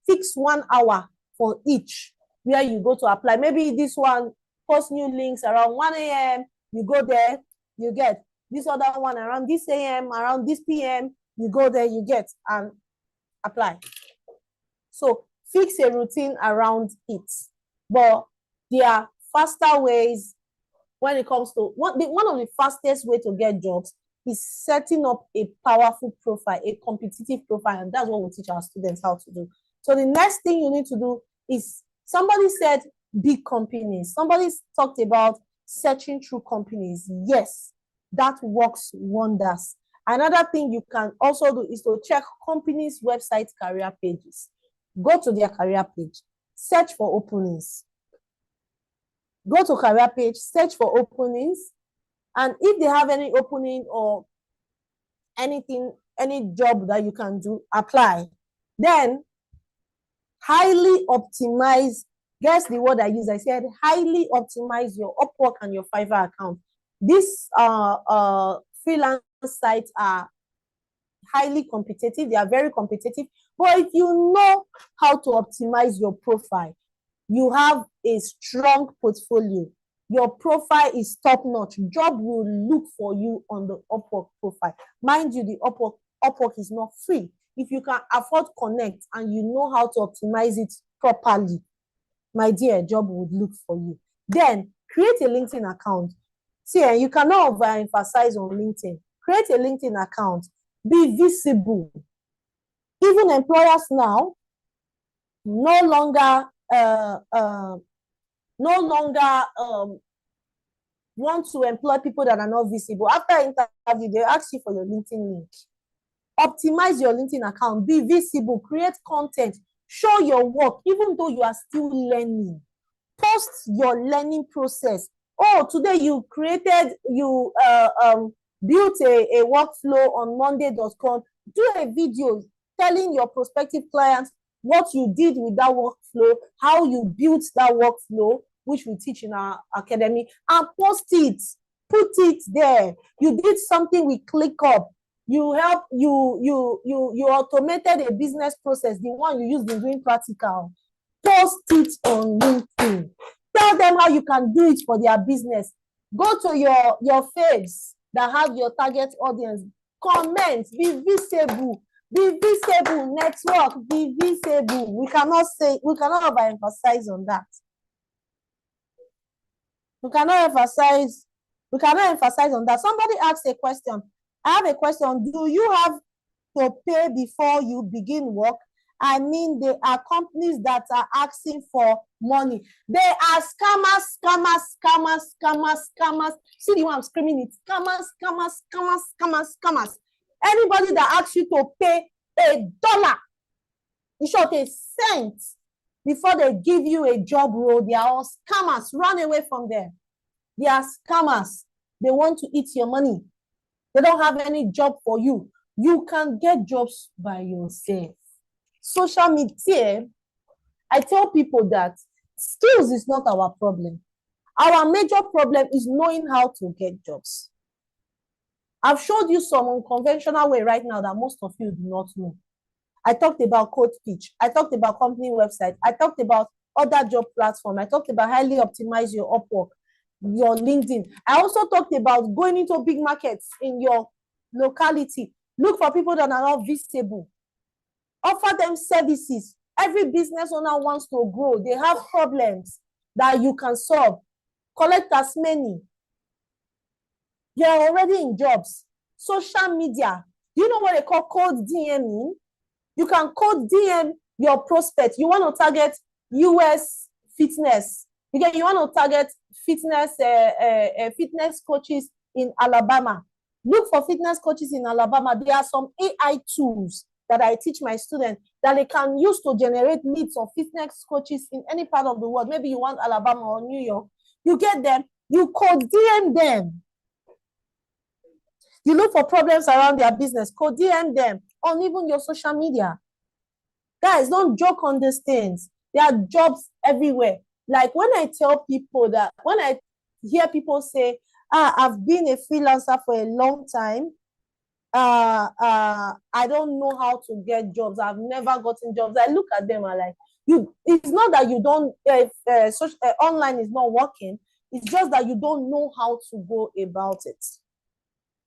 fix 1 hour for each where you go to apply. Maybe this one posts new links around 1 a.m. You go there, you get. This other one around this a.m., around this p.m., you go there, you get, and apply. So fix a routine around it. But there are faster ways when it comes to one of the fastest way to get jobs is setting up a powerful profile, a competitive profile, and that's what we teach our students how to do. So the next thing you need to do is, somebody said big companies. Somebody talked about searching through companies. Yes, that works wonders. Another thing you can also do is to check companies' website career pages. Go to their career page, search for openings. Go to career page, search for openings, and if they have any opening or anything, any job that you can do, apply. Then highly optimize. Guess the word I used. I said highly optimize your Upwork and your Fiverr account. These freelance sites are highly competitive. They are very competitive. But if you know how to optimize your profile, you have a strong portfolio. Your profile is top-notch. Job will look for you on the Upwork profile. Mind you, the Upwork is not free. If you can afford Connect and you know how to optimize it properly, my dear, job would look for you. Then create a LinkedIn account. See, you cannot overemphasize on LinkedIn. Create a LinkedIn account. Be visible. Even employers now no longer want to employ people that are not visible. After interview, they ask you for your LinkedIn link. Optimize your LinkedIn account. Be visible. Create content. Show your work, even though you are still learning. Post your learning process. Oh, today you built a workflow on monday.com. Do a video telling your prospective clients what you did with that workflow, how you built that workflow, which we teach in our academy, and post it. Put it there. You did something with ClickUp. You automated a business process, the one you used in doing practical. Post it on LinkedIn. Tell them how you can do it for their business. Go to your faves that have your target audience. Comment. Be visible. Be visible. Network. Be visible. We cannot overemphasize on that. We cannot emphasize on that. Somebody asked a question. I have a question. Do you have to pay before you begin work? I mean, there are companies that are asking for money. They are scammers. See the one I'm screaming it. Scammers. Anybody that asks you to pay $1, in short, a cent, before they give you a job role, they are all scammers. Run away from them. They are scammers. They want to eat your money. They don't have any job for you. You can get jobs by yourself. Social media, I tell people that skills is not our problem. Our major problem is knowing how to get jobs. I've showed you some unconventional way right now that most of you do not know. I talked about code pitch. I talked about company website. I talked about other job platform. I talked about highly optimize your Upwork, your LinkedIn. I also talked about going into big markets in your locality. Look for people that are not visible. Offer them services. Every business owner wants to grow. They have problems that you can solve. Collect as many. You're already in jobs. Social media. Do you know what they call cold DMing? You can cold DM your prospect. You want to target US fitness. Again, you want to target fitness coaches in Alabama. Look for fitness coaches in Alabama. There are some AI tools that I teach my students that they can use to generate leads of fitness coaches in any part of the world. Maybe you want Alabama or New York. You get them. You cold DM them. You look for problems around their business. Cold DM them on even your social media. Guys, don't joke on these things. There are jobs everywhere. Like when I tell people that, when I hear people say, I've been a freelancer for a long time. I don't know how to get jobs. I've never gotten jobs. I look at them and like, it's not that you don't, online is not working. It's just that you don't know how to go about it.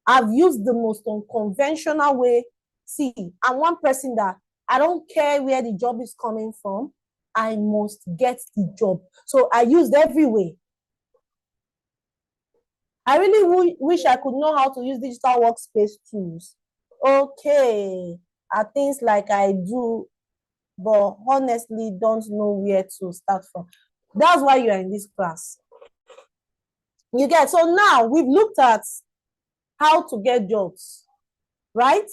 I've used the most unconventional way. See, I'm one person that I don't care where the job is coming from. I must get the job. So I used every way. I really wish I could know how to use digital workspace tools. Okay, are things like I do, but honestly don't know where to start from. That's why you are in this class. You get, so now we've looked at how to get jobs, right?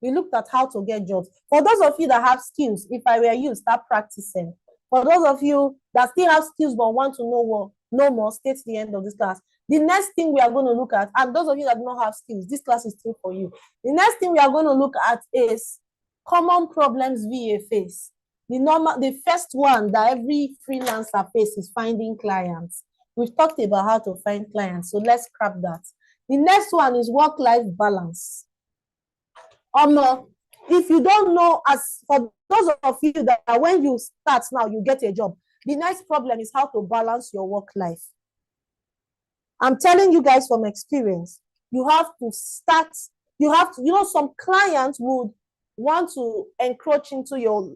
We looked at how to get jobs. For those of you that have skills, if I were you, start practicing. For those of you that still have skills but want to know more, stay to the end of this class. The next thing we are going to look at, and those of you that do not have skills, this class is still for you. The next thing we are going to look at is common problems VA face. The first one that every freelancer faces is finding clients. We've talked about how to find clients, so let's scrap that. The next one is work-life balance. If you don't know, as for those of you that when you start now, you get a job, the next problem is how to balance your work life. I'm telling you guys from experience, you have to start, some clients would want to encroach into your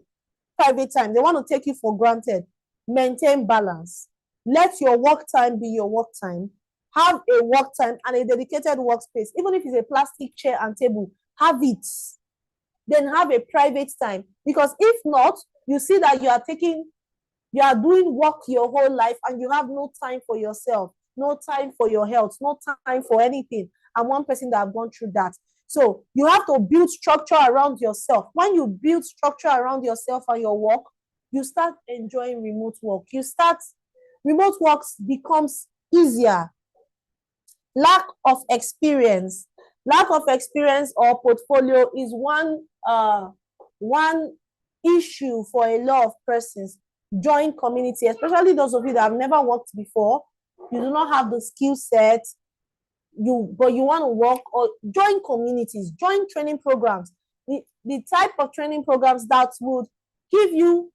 private time. They want to take you for granted. Maintain balance. Let your work time be your work time. Have a work time and a dedicated workspace. Even if it's a plastic chair and table, have it. Then have a private time. Because if not, you see that you are doing work your whole life and you have no time for yourself, no time for your health, no time for anything. I'm one person that have gone through that. So you have to build structure around yourself. When you build structure around yourself and your work, you start enjoying remote work. Remote work becomes easier. Lack of experience or portfolio is one issue for a lot of persons. Join community, especially those of you that have never worked before. You do not have the skill set, but you want to work, or join communities, join training programs. The type of training programs that would give you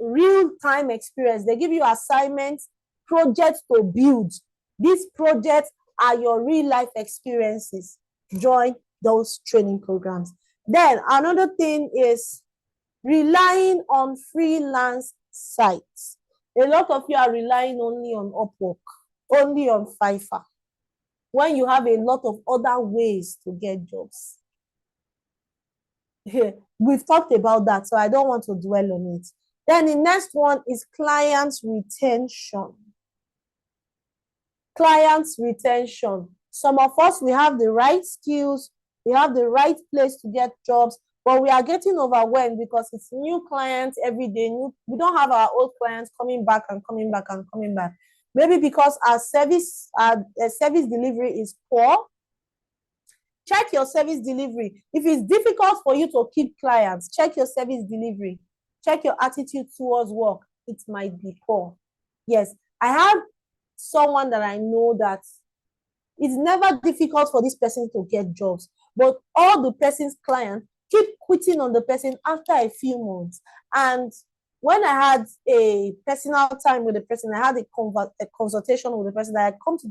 real-time experience. They give you assignments, projects to build. These projects are your real-life experiences. Join those training programs. Then another thing is relying on freelance sites. A lot of you are relying only on Upwork, only on Fiverr, when you have a lot of other ways to get jobs. We've talked about that, so I don't want to dwell on it. Then the next one is client retention. Client retention. Some of us, we have the right skills, we have the right place to get jobs, but we are getting overwhelmed because it's new clients every day. We don't have our old clients coming back and coming back and coming back. Maybe because our service delivery is poor. Check your service delivery. If it's difficult for you to keep clients, check your service delivery. Check your attitude towards work. It might be poor. Yes, I have someone that I know that it's never difficult for this person to get jobs, but all the person's clients keep quitting on the person after a few months. And when I had a personal time with the person, I had a consultation with the person, that I come to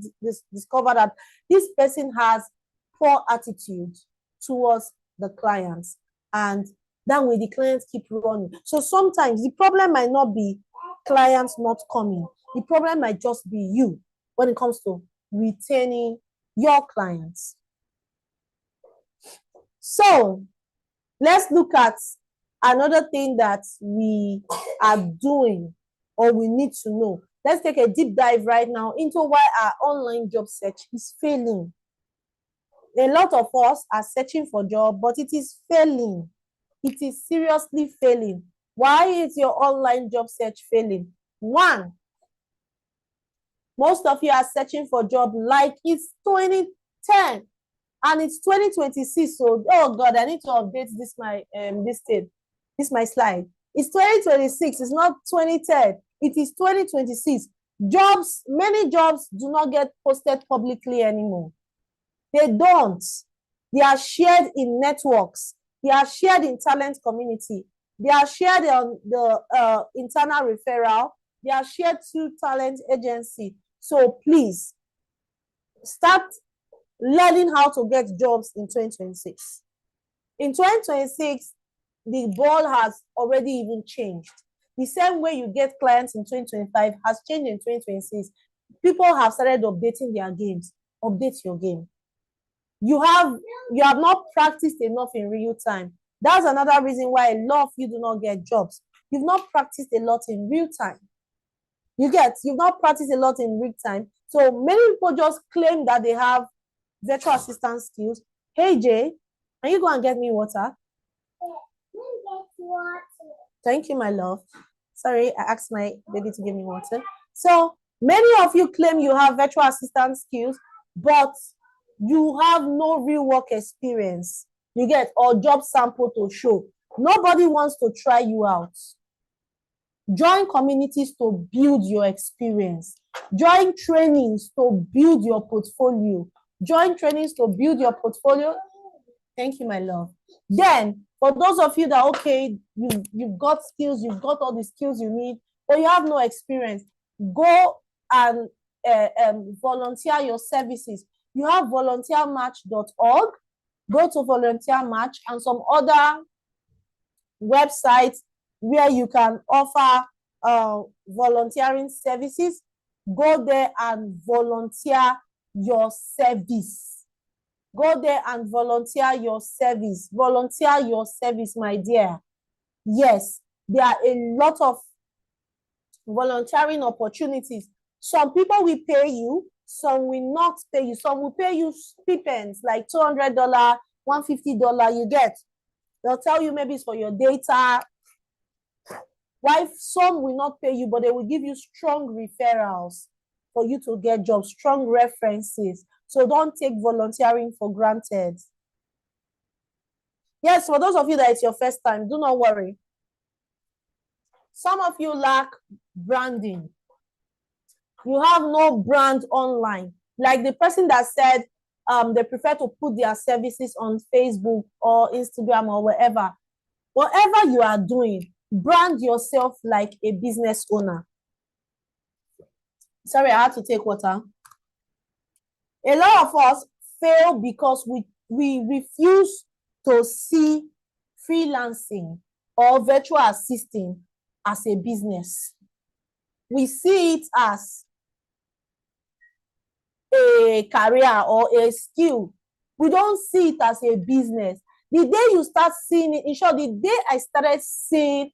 discover that this person has poor attitude towards the clients, and that way the clients keep running. So sometimes the problem might not be clients not coming. The problem might just be you when it comes to retaining your clients. So let's look at another thing that we are doing or we need to know. Let's take a deep dive right now into why our online job search is failing. A lot of us are searching for jobs, but it is failing. It is seriously failing. Why is your online job search failing? One, most of you are searching for job like it's 2010 and it's 2026. So, oh God, I need to update this my slide. It's 2026. It's not 2010. It is 2026. Jobs, many jobs do not get posted publicly anymore. They don't. They are shared in networks. They are shared in talent community. They are shared on the internal referral. They are shared through talent agency. So please start learning how to get jobs in 2026. In 2026, the ball has already even changed. The same way you get clients in 2025 has changed in 2026. People have started updating their games. update your game. You have not practiced enough in real time. That's another reason why a lot of you do not get jobs. You've not practiced a lot in real time. You've not practiced a lot in real time. So many people just claim that they have virtual assistant skills. Hey Jay, can you go and get me water? Thank you, my love. Sorry, I asked my baby to give me water. So many of you claim you have virtual assistant skills, but you have no real work experience. You get or job sample to show. Nobody wants to try you out. Join communities to build your experience. Join trainings to build your portfolio. Join trainings to build your portfolio. Thank you, my love. Then, for those of you that, okay, you've got skills, you've got all the skills you need, but you have no experience, go and volunteer your services. You have volunteermatch.org. Go to Volunteer Match and some other websites where you can offer volunteering services. Go there and volunteer your service. Go there and volunteer your service. Volunteer your service, my dear. Yes, there are a lot of volunteering opportunities. Some people will pay you, some will not pay you. Some will pay you stipends like $200, $150. You get. They'll tell you maybe it's for your data. Why some will not pay you, but they will give you strong referrals for you to get jobs, strong references. So don't take volunteering for granted. Yes, for those of you that it's your first time, do not worry. Some of you lack branding. You have no brand online. Like the person that said they prefer to put their services on Facebook or Instagram or wherever. Whatever you are doing, brand yourself like a business owner. Sorry, I had to take water. A lot of us fail because we refuse to see freelancing or virtual assisting as a business. We see it as a career or a skill. We don't see it as a business. The day you start seeing it, in short, the day I started seeing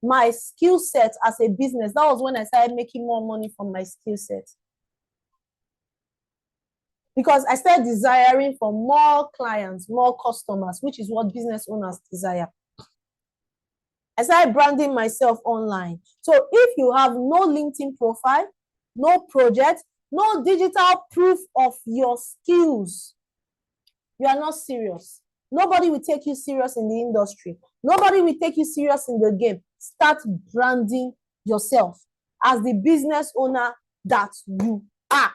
my skill set as a business, that was when I started making more money from my skill set. Because I started desiring for more clients, more customers, which is what business owners desire. I started branding myself online. So if you have no LinkedIn profile, no project, no digital proof of your skills, you are not serious. Nobody will take you serious in the industry. Nobody will take you serious in the game. Start branding yourself as the business owner that you are.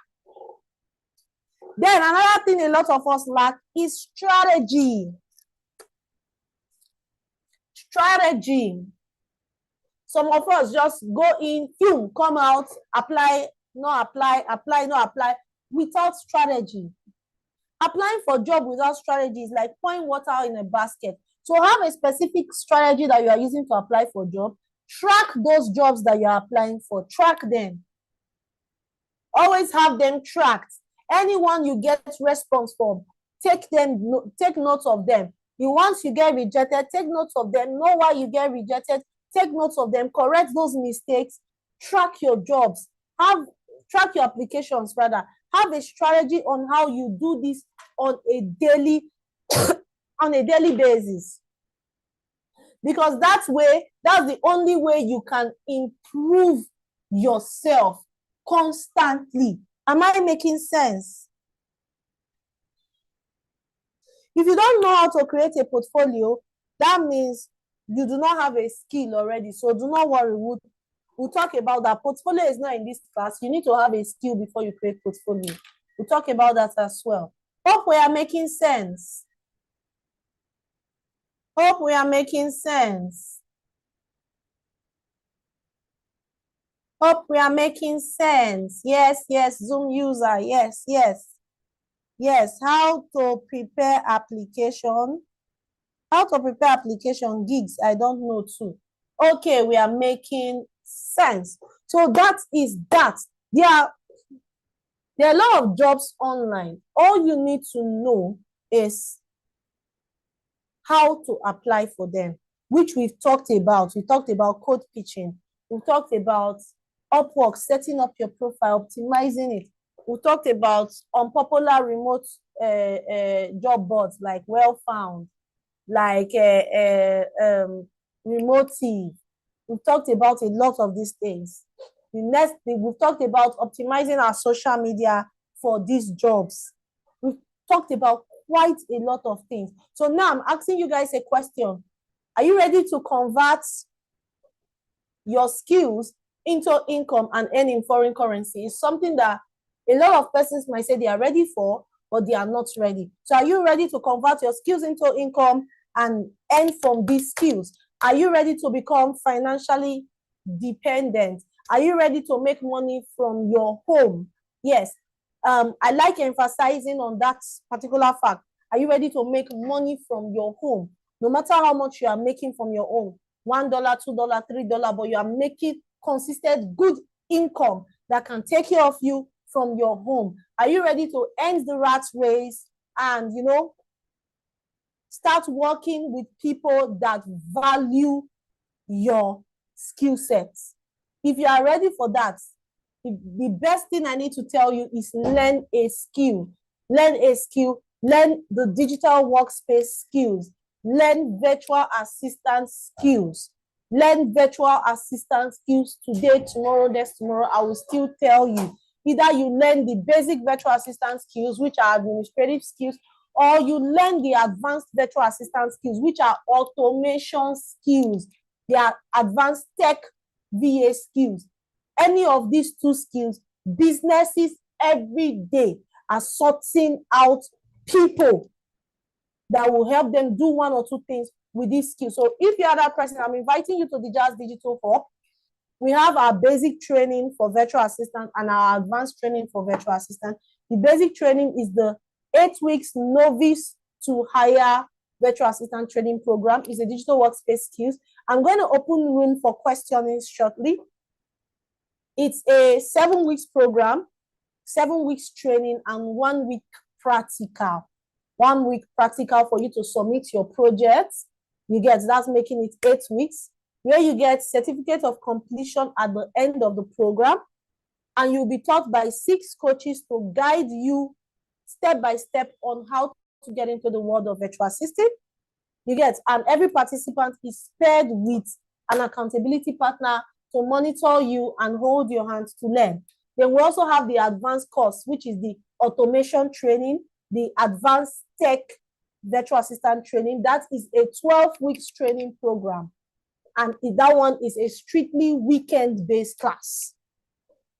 Then another thing a lot of us lack is strategy. Strategy. Some of us just go in, come out, apply, no apply, apply, no apply, without strategy. Applying for a job without strategy is like pouring water in a basket. So have a specific strategy that you are using to apply for a job. Track those jobs that you are applying for. Track them. Always have them tracked. Anyone you get response from, take notes of them. Once you get rejected, take notes of them. Know why you get rejected. Take notes of them. Correct those mistakes. Track your jobs. Track your applications, rather. Have a strategy on how you do this on a daily basis. Because that's the only way you can improve yourself constantly. Am I making sense? If you don't know how to create a portfolio, that means you do not have a skill already. So do not worry. We'll talk about that. Portfolio is not in this class. You need to have a skill before you create portfolio. We'll talk about that as well. Hope we are making sense. Hope we are making sense. Hope we are making sense. Yes, yes, Zoom user. Yes, yes. Yes, how to prepare application. How to prepare application gigs, I don't know too. Okay, we are making sense. So that is that. Yeah, There are a lot of jobs online. All you need to know is how to apply for them, which we've talked about. We talked about code pitching. We talked about Upwork, setting up your profile, optimizing it. We talked about unpopular remote job boards like Well Found, like Remotive. We've talked about a lot of these things. The next thing, we've talked about optimizing our social media for these jobs. We've talked about quite a lot of things. So now I'm asking you guys a question. Are you ready to convert your skills into income and earn in foreign currency? It's something that a lot of persons might say they are ready for, but they are not ready. So are you ready to convert your skills into income and earn from these skills? Are you ready to become financially dependent? Are you ready to make money from your home? Yes. I like emphasizing on that particular fact. Are you ready to make money from your home? No matter how much you are making from your own, $1, $2, $3, but you are making consistent, good income that can take care of you from your home. Are you ready to end the rat race and, start working with people that value your skill sets? If you are ready for that, the best thing I need to tell you is learn a skill. Learn a skill. Learn the digital workspace skills. Learn virtual assistant skills. Learn virtual assistant skills today, tomorrow, next tomorrow. I will still tell you. Either you learn the basic virtual assistant skills, which are administrative skills, or you learn the advanced virtual assistant skills, which are automation skills. They are advanced tech VA skills. Any of these two skills, businesses every day are sorting out people that will help them do one or two things with these skills. So if you are that person, I'm inviting you to the Jazz Digital Hub. We have our basic training for virtual assistant and our advanced training for virtual assistant. The basic training is the 8 weeks novice to higher virtual assistant training program. It's a digital workspace skills. I'm going to open room for questioning shortly. It's a 7 weeks program, 7 weeks training, and 1 week practical. 1 week practical for you to submit your project. You get, that's making it 8 weeks, where you get certificate of completion at the end of the program. And you'll be taught by 6 coaches to guide you step by step on how to get into the world of virtual assistant. You get, and every participant is paired with an accountability partner to monitor you and hold your hands to learn. Then we also have the advanced course, which is the automation training, the advanced tech virtual assistant training. That is a 12 weeks training program. And that one is a strictly weekend-based class.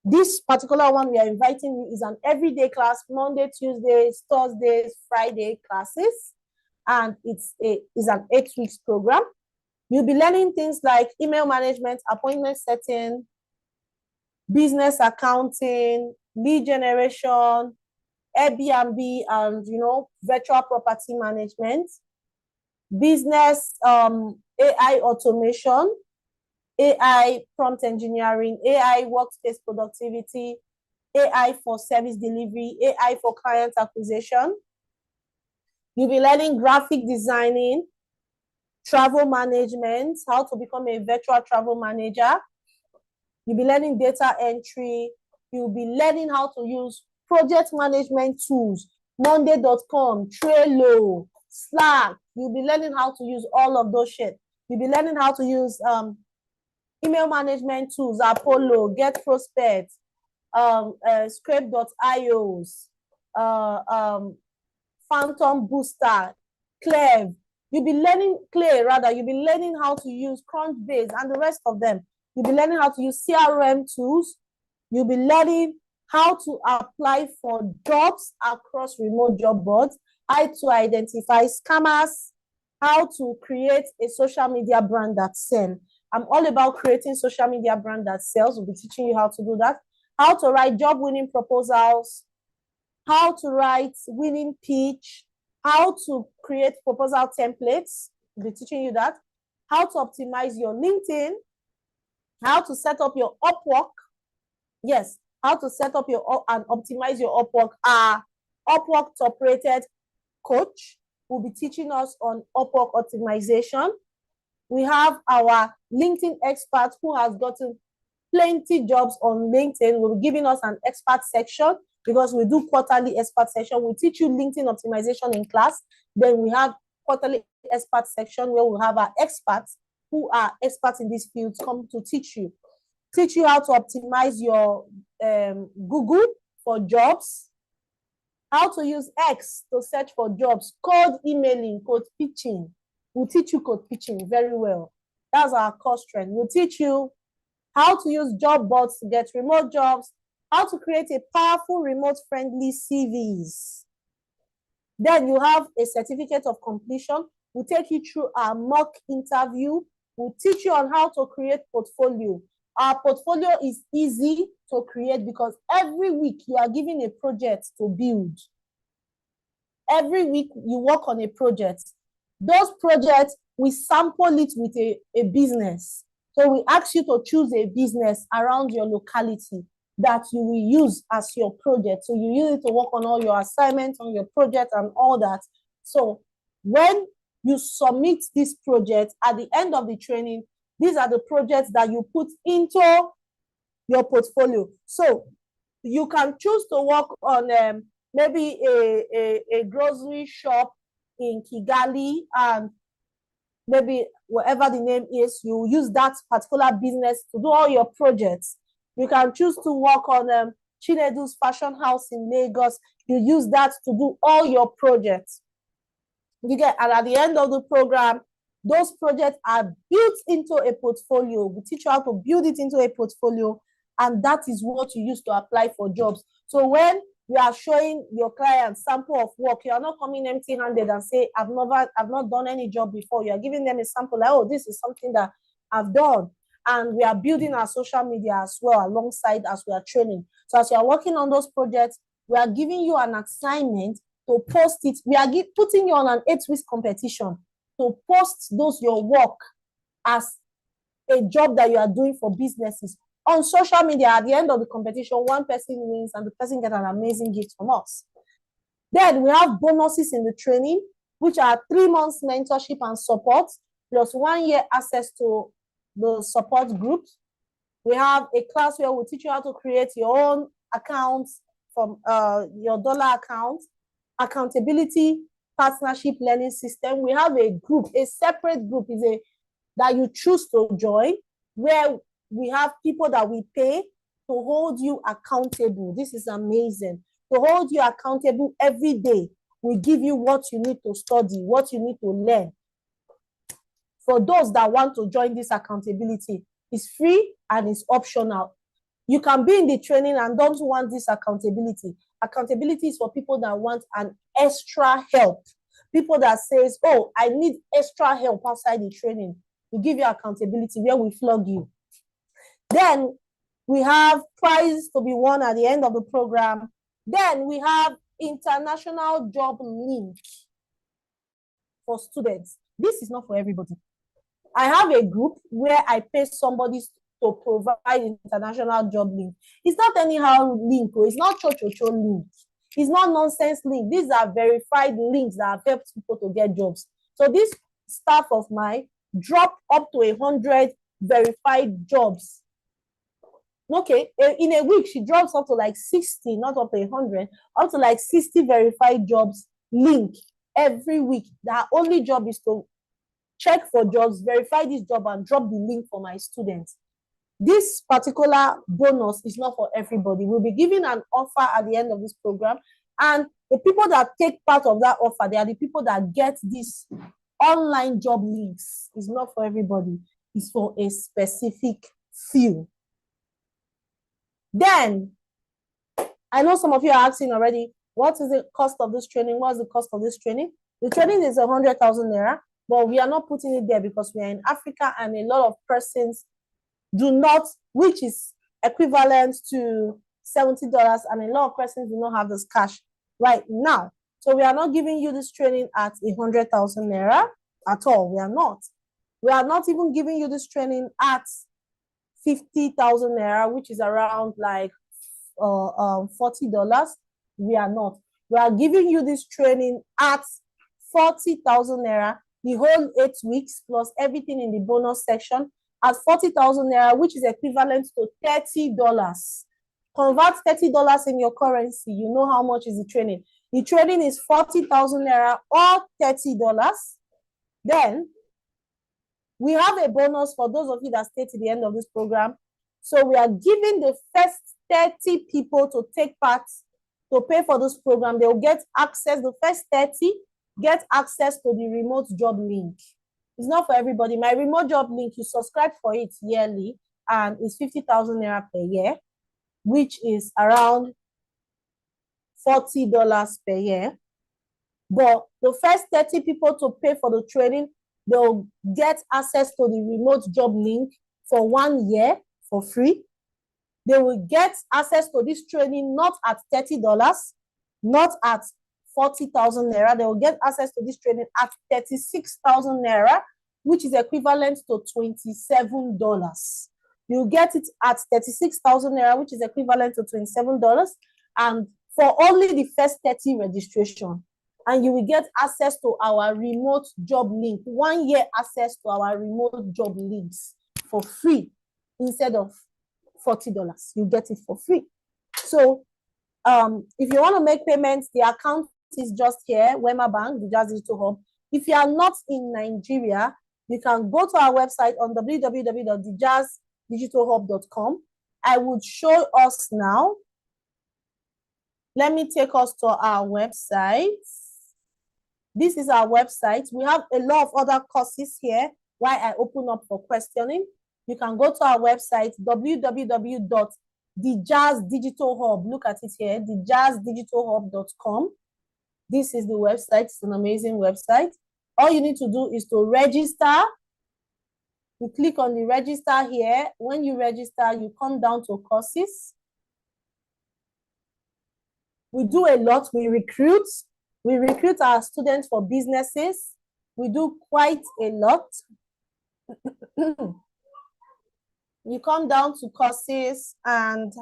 This particular one we are inviting you is an everyday class, Monday, Tuesdays, Thursdays, Friday classes. And it's an 8 weeks program. You'll be learning things like email management, appointment setting, business accounting, lead generation, Airbnb, and virtual property management, business AI automation, AI prompt engineering, AI workspace productivity, AI for service delivery, AI for client acquisition. You'll be learning graphic designing, travel management, how to become a virtual travel manager. You'll be learning data entry. You'll be learning how to use project management tools, Monday.com, Trello, Slack. You'll be learning how to use all of those shit. You'll be learning how to use email management tools, Apollo, Get Prospect, Scrape.ios, Phantom Booster, Clev. You'll be learning you'll be learning how to use Crunchbase and the rest of them. You'll be learning how to use CRM tools. You'll be learning how to apply for jobs across remote job boards, how to identify scammers, how to create a social media brand that sells. I'm all about creating social media brand that sells. We'll be teaching you how to do that. How to write job-winning proposals, how to write winning pitch, how to create proposal templates. We'll be teaching you that. How to optimize your LinkedIn, how to set up your Upwork. Yes, how to set up your and optimize your Upwork. Our Upwork top-rated coach will be teaching us on Upwork optimization. We have our LinkedIn expert who has gotten plenty jobs on LinkedIn. Will be giving us an expert section because we do quarterly expert section. We teach you LinkedIn optimization in class. Then we have quarterly expert section where we have our experts who are experts in these fields come to teach you how to optimize your Google for jobs, how to use X to search for jobs, cold emailing, code pitching. We'll teach you code pitching very well. That's our course trend. We'll teach you how to use job boards to get remote jobs, how to create a powerful remote-friendly CVs. Then you have a certificate of completion. We'll take you through our mock interview. We'll teach you on how to create portfolio. Our portfolio is easy to create because every week you are given a project to build. Every week you work on a project. Those projects, we sample it with a business. So we ask you to choose a business around your locality that you will use as your project. So you use it to work on all your assignments, on your project and all that. So when you submit this project at the end of the training, these are the projects that you put into your portfolio. So you can choose to work on maybe a grocery shop in Kigali, and maybe whatever the name is, you use that particular business to do all your projects. You can choose to work on Chinedu's fashion house in Lagos. You use that to do all your projects. You get, and at the end of the program, those projects are built into a portfolio. We teach you how to build it into a portfolio, and that is what you use to apply for jobs. So when you are showing your clients sample of work, you are not coming empty-handed and say, I've not done any job before. You are giving them a sample like, oh, this is something that I've done. And we are building our social media as well alongside as we are training. So as you are working on those projects, we are giving you an assignment to post it. We are putting you on an 8-week competition to post your work as a job that you are doing for businesses on social media. At the end of the competition, one person wins and the person gets an amazing gift from us. Then we have bonuses in the training, which are 3 months mentorship and support, plus 1 year access to the support groups. We have a class where we'll teach you how to create your own accounts from your dollar account, accountability, partnership learning system. We have a group, a separate group that you choose to join, where we have people that we pay to hold you accountable. This is amazing. To hold you accountable every day. We give you what you need to study, what you need to learn. For those that want to join this accountability, it's free and it's optional. You can be in the training and don't want this accountability. Accountability is for people that want an extra help. People that says, oh, I need extra help outside the training. We give you accountability where we flog you. Then we have prizes to be won at the end of the program. Then we have international job link for students. This is not for everybody. I have a group where I pay somebody to provide international job link. It's not anyhow link, it's not cho-cho-cho link. It's not nonsense link. These are verified links that have helped people to get jobs. So this staff of mine drop up to 100 verified jobs. Okay, in a week, she drops up to like 60, not up to 100, up to like 60 verified jobs link every week. Their only job is to check for jobs, verify this job, and drop the link for my students. This particular bonus is not for everybody. We'll be giving an offer at the end of this program. And the people that take part of that offer, they are the people that get these online job links. It's not for everybody. It's for a specific few. Then, I know some of you are asking already, what is the cost of this training? What's the cost of this training? The training is 100,000 naira, but we are not putting it there because we are in Africa and a lot of persons do not, which is equivalent to $70, and a lot of persons do not have this cash right now. So we are not giving you this training at 100,000 naira at all. We are not. We are not even giving you this training at 50,000 naira, which is around like $40. We are not. We are giving you this training at 40,000 naira, the whole 8 weeks plus everything in the bonus section at 40,000 naira, which is equivalent to $30. Convert $30 in your currency. You know how much is the training. The training is 40,000 naira or $30. Then we have a bonus for those of you that stay to the end of this program. So we are giving the first 30 people to take part, to pay for this program. They will get access, the first 30 get access to the remote job link. It's not for everybody. My remote job link, you subscribe for it yearly, and it's 50,000 naira per year, which is around $40 per year. But the first 30 people to pay for the training, they'll get access to the remote job link for 1 year for free. They will get access to this training not at $30, not at 40,000 naira. They will get access to this training at 36,000 naira, which is equivalent to $27. You get it at 36,000 naira, which is equivalent to $27, and for only the first 30 registration. And you will get access to our remote job link, 1 year access to our remote job links for free instead of $40. You get it for free. So if you want to make payments, the account is just here, Wema Bank, the Jazz Digital Hub. If you are not in Nigeria, you can go to our website on www.thejazzdigitalhub.com. I would show us now. Let me take us to our website. This is our website. We have a lot of other courses here while I open up for questioning. You can go to our website, www.thejazzdigitalhub. Look at it here, thejazzdigitalhub.com. This is the website. It's an amazing website. All you need to do is to register. You click on the register here. When you register, you come down to courses. We do a lot. We recruit our students for businesses. We do quite a lot. You come down to courses, and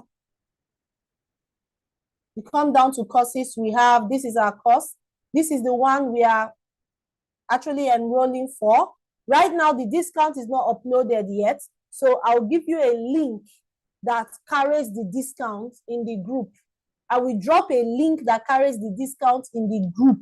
you come down to courses. We have, this is our course. This is the one we are actually enrolling for. Right now, the discount is not uploaded yet. So I'll give you a link that carries the discount in the group. I will drop a link that carries the discount in the group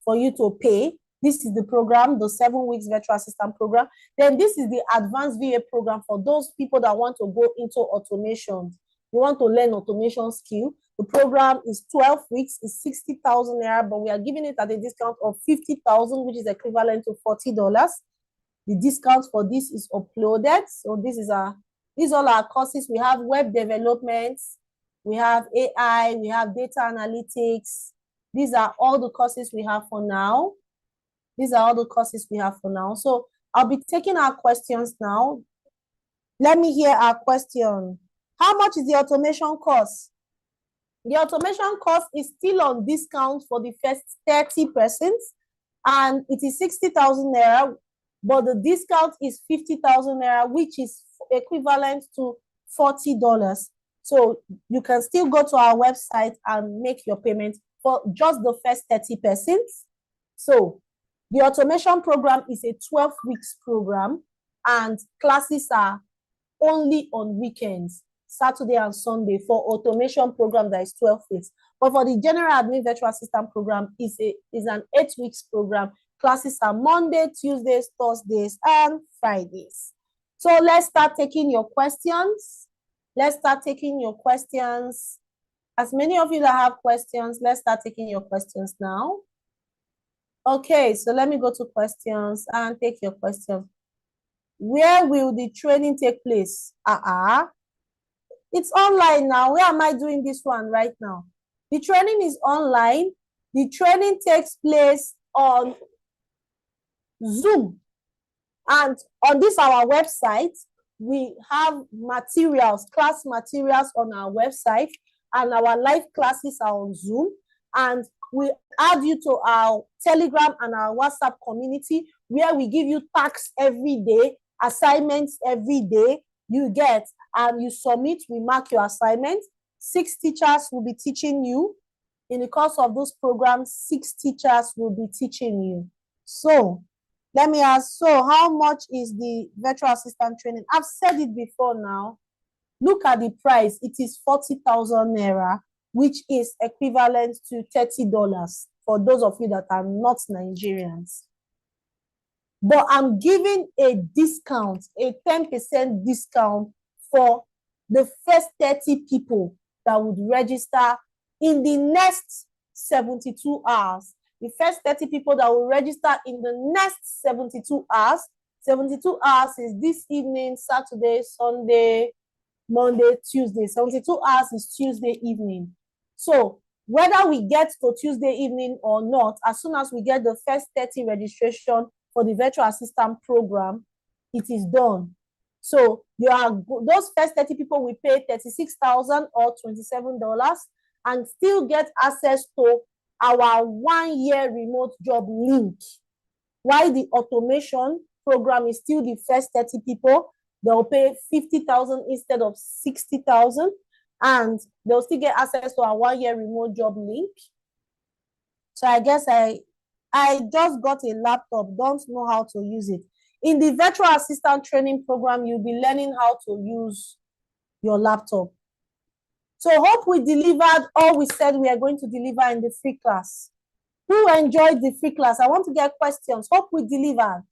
for you to pay. This is the program, the 7 weeks virtual assistant program. Then this is the advanced VA program for those people that want to go into automation. You want to learn automation skill. The program is 12 weeks, is 60,000 naira, but we are giving it at a discount of 50,000, which is equivalent to $40. The discount for this is uploaded. So these are all our courses. We have web development, we have AI, we have data analytics. These are all the courses we have for now. These are all the courses we have for now. So I'll be taking our questions now. Let me hear our question. How much is the automation course? The automation course is still on discount for the first 30 persons, and it is 60,000 naira, but the discount is 50,000 naira, which is equivalent to $40. So you can still go to our website and make your payment for just the first 30 persons. So the automation program is a 12 weeks program, and classes are only on weekends, Saturday and Sunday, for automation program that is 12 weeks. But for the general admin virtual assistant program, is an 8 weeks program. Classes are Monday, Tuesdays, Thursdays, and Fridays. So let's start taking your questions. Let's start taking your questions. As many of you that have questions, let's start taking your questions now. Okay, so let me go to questions and take your question. Where will the training take place? It's online now. Where am I doing this one right now? The training is online. The training takes place on Zoom. And on this, our website, we have materials, class materials on our website, and our live classes are on Zoom. And we add you to our Telegram and our WhatsApp community, where we give you tasks every day, assignments every day you get, and you submit, we mark your assignments. 6 teachers will be teaching you. In the course of those programs, 6 teachers will be teaching you. So let me ask, so how much is the virtual assistant training? I've said it before now. Look at the price. It is 40,000 naira, which is equivalent to $30 for those of you that are not Nigerians. But I'm giving a discount, a 10% discount for the first 30 people that would register in the next 72 hours. The first 30 people that will register in the next 72 hours. 72 hours is this evening, Saturday, Sunday, Monday, Tuesday. 72 hours is Tuesday evening. So whether we get to Tuesday evening or not, as soon as we get the first 30 registration for the virtual assistant program, it is done. So those first 30 people will pay 36,000 or $27 and still get access to our 1-year remote job link. While the automation program is still the first 30 people, they'll pay 50,000 instead of 60,000, and they'll still get access to our 1-year remote job link. So I guess I just got a laptop, don't know how to use it. In the virtual assistant training program, you'll be learning how to use your laptop. So hope we delivered all we said we are going to deliver in the free class. Who enjoyed the free class? I want to get questions. Hope we delivered.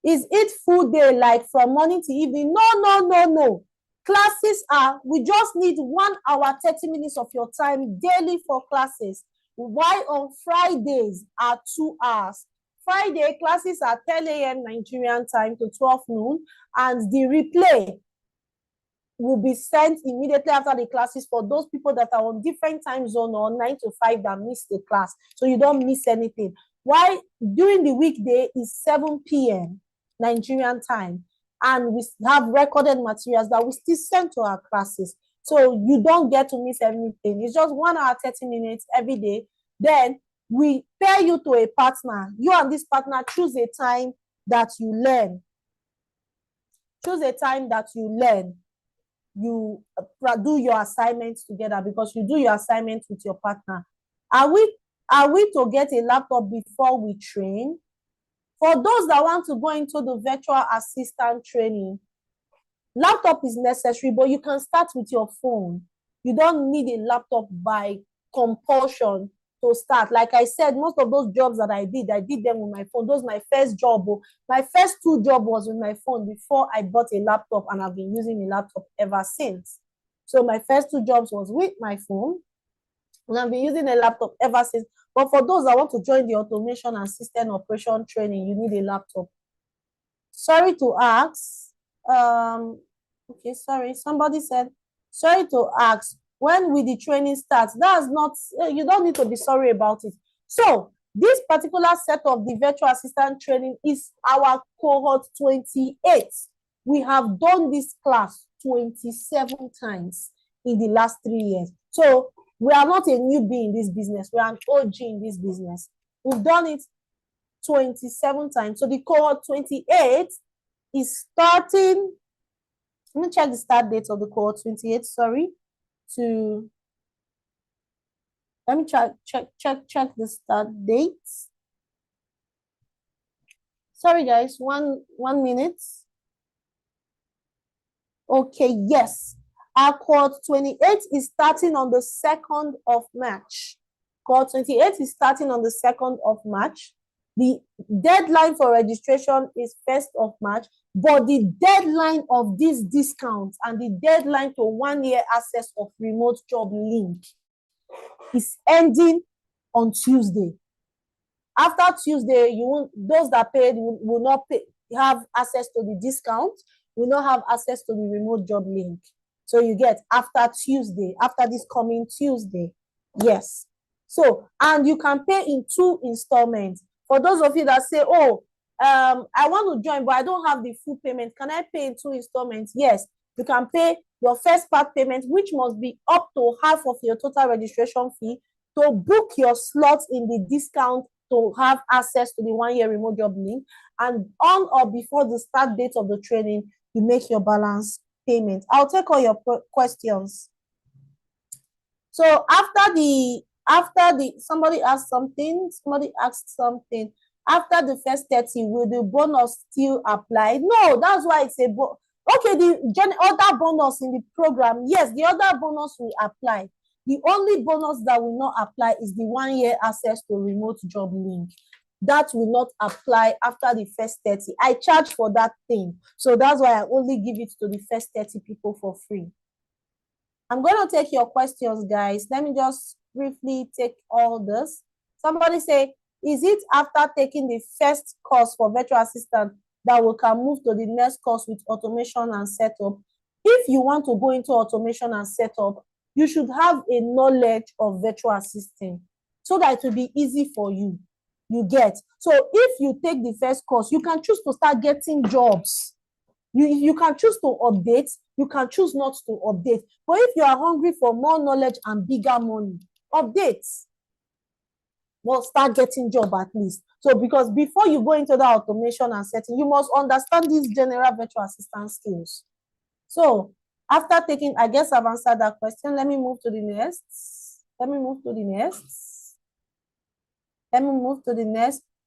Is it full day, like from morning to evening? No. Classes we just need 1 hour, 30 minutes of your time daily for classes. While on Fridays are 2 hours. Friday classes are 10 a.m. Nigerian time to 12 noon, and the replay will be sent immediately after the classes for those people that are on different time zone or 9 to 5 that miss the class, so you don't miss anything. While during the weekday is 7 p.m. Nigerian time, and we have recorded materials that we still send to our classes, so you don't get to miss anything. It's just 1 hour, 30 minutes every day. Then we pair you to a partner. You and this partner choose a time that you learn. Choose a time that you learn. You do your assignments together, because you do your assignments with your partner. Are we to get a laptop before we train? For those that want to go into the virtual assistant training, laptop is necessary, but you can start with your phone. You don't need a laptop by compulsion to start. Like I said, most of those jobs that I did them with my phone. Those my first job. My first 2 jobs was with my phone before I bought a laptop, and I've been using a laptop ever since. So my first 2 jobs was with my phone, and I've been using a laptop ever since. But for those that want to join the automation and system operation training, you need a laptop. Sorry to ask. Okay, sorry. Somebody said, sorry to ask, when will the training start? That's not, you don't need to be sorry about it. So this particular set of the virtual assistant training is our cohort 28. We have done this class 27 times in the last 3 years. So we are not a newbie in this business. We are an OG in this business. We've done it 27 times. So the cohort 28 is starting. Let me check the start date of the cohort 28. Sorry. Let me check the start dates. Sorry, guys. One minute. Okay, yes. Our cohort 28 is starting on the 2nd of March. Cohort 28 is starting on the 2nd of March. The deadline for registration is 1st of March, but the deadline of this discount and the deadline to 1-year access of remote job link is ending on Tuesday. After Tuesday, those that paid will not have access to the discount, will not have access to the remote job link. So you get after Tuesday, after this coming Tuesday. Yes. So, and you can pay in 2 installments. For those of you that say, oh, I want to join, but I don't have the full payment. Can I pay in 2 installments? Yes. You can pay your first part payment, which must be up to half of your total registration fee, to book your slots in the discount to have access to the 1-year remote job link. And on or before the start date of the training, you make your balance payment. I'll take all your questions. So after somebody asked something, after the first 30, will the bonus still apply? No, that's why it's a okay, the other bonus in the program, yes, the other bonus will apply. The only bonus that will not apply is the 1 year access to remote job link. That will not apply after the first 30. I charge for that thing. So that's why I only give it to the first 30 people for free. I'm going to take your questions, guys. Let me just briefly take all this. Somebody say, is it after taking the first course for virtual assistant that we can move to the next course with automation and setup? If you want to go into automation and setup, you should have a knowledge of virtual assistant so that it will be easy for you. You get. So if you take the first course, you can choose to start getting jobs. You can choose to update, you can choose not to update. But if you are hungry for more knowledge and bigger money, update. Well, start getting job at least. So because before you go into the automation and setting, you must understand these general virtual assistant skills. So after taking, I guess I've answered that question. Let me move to the next.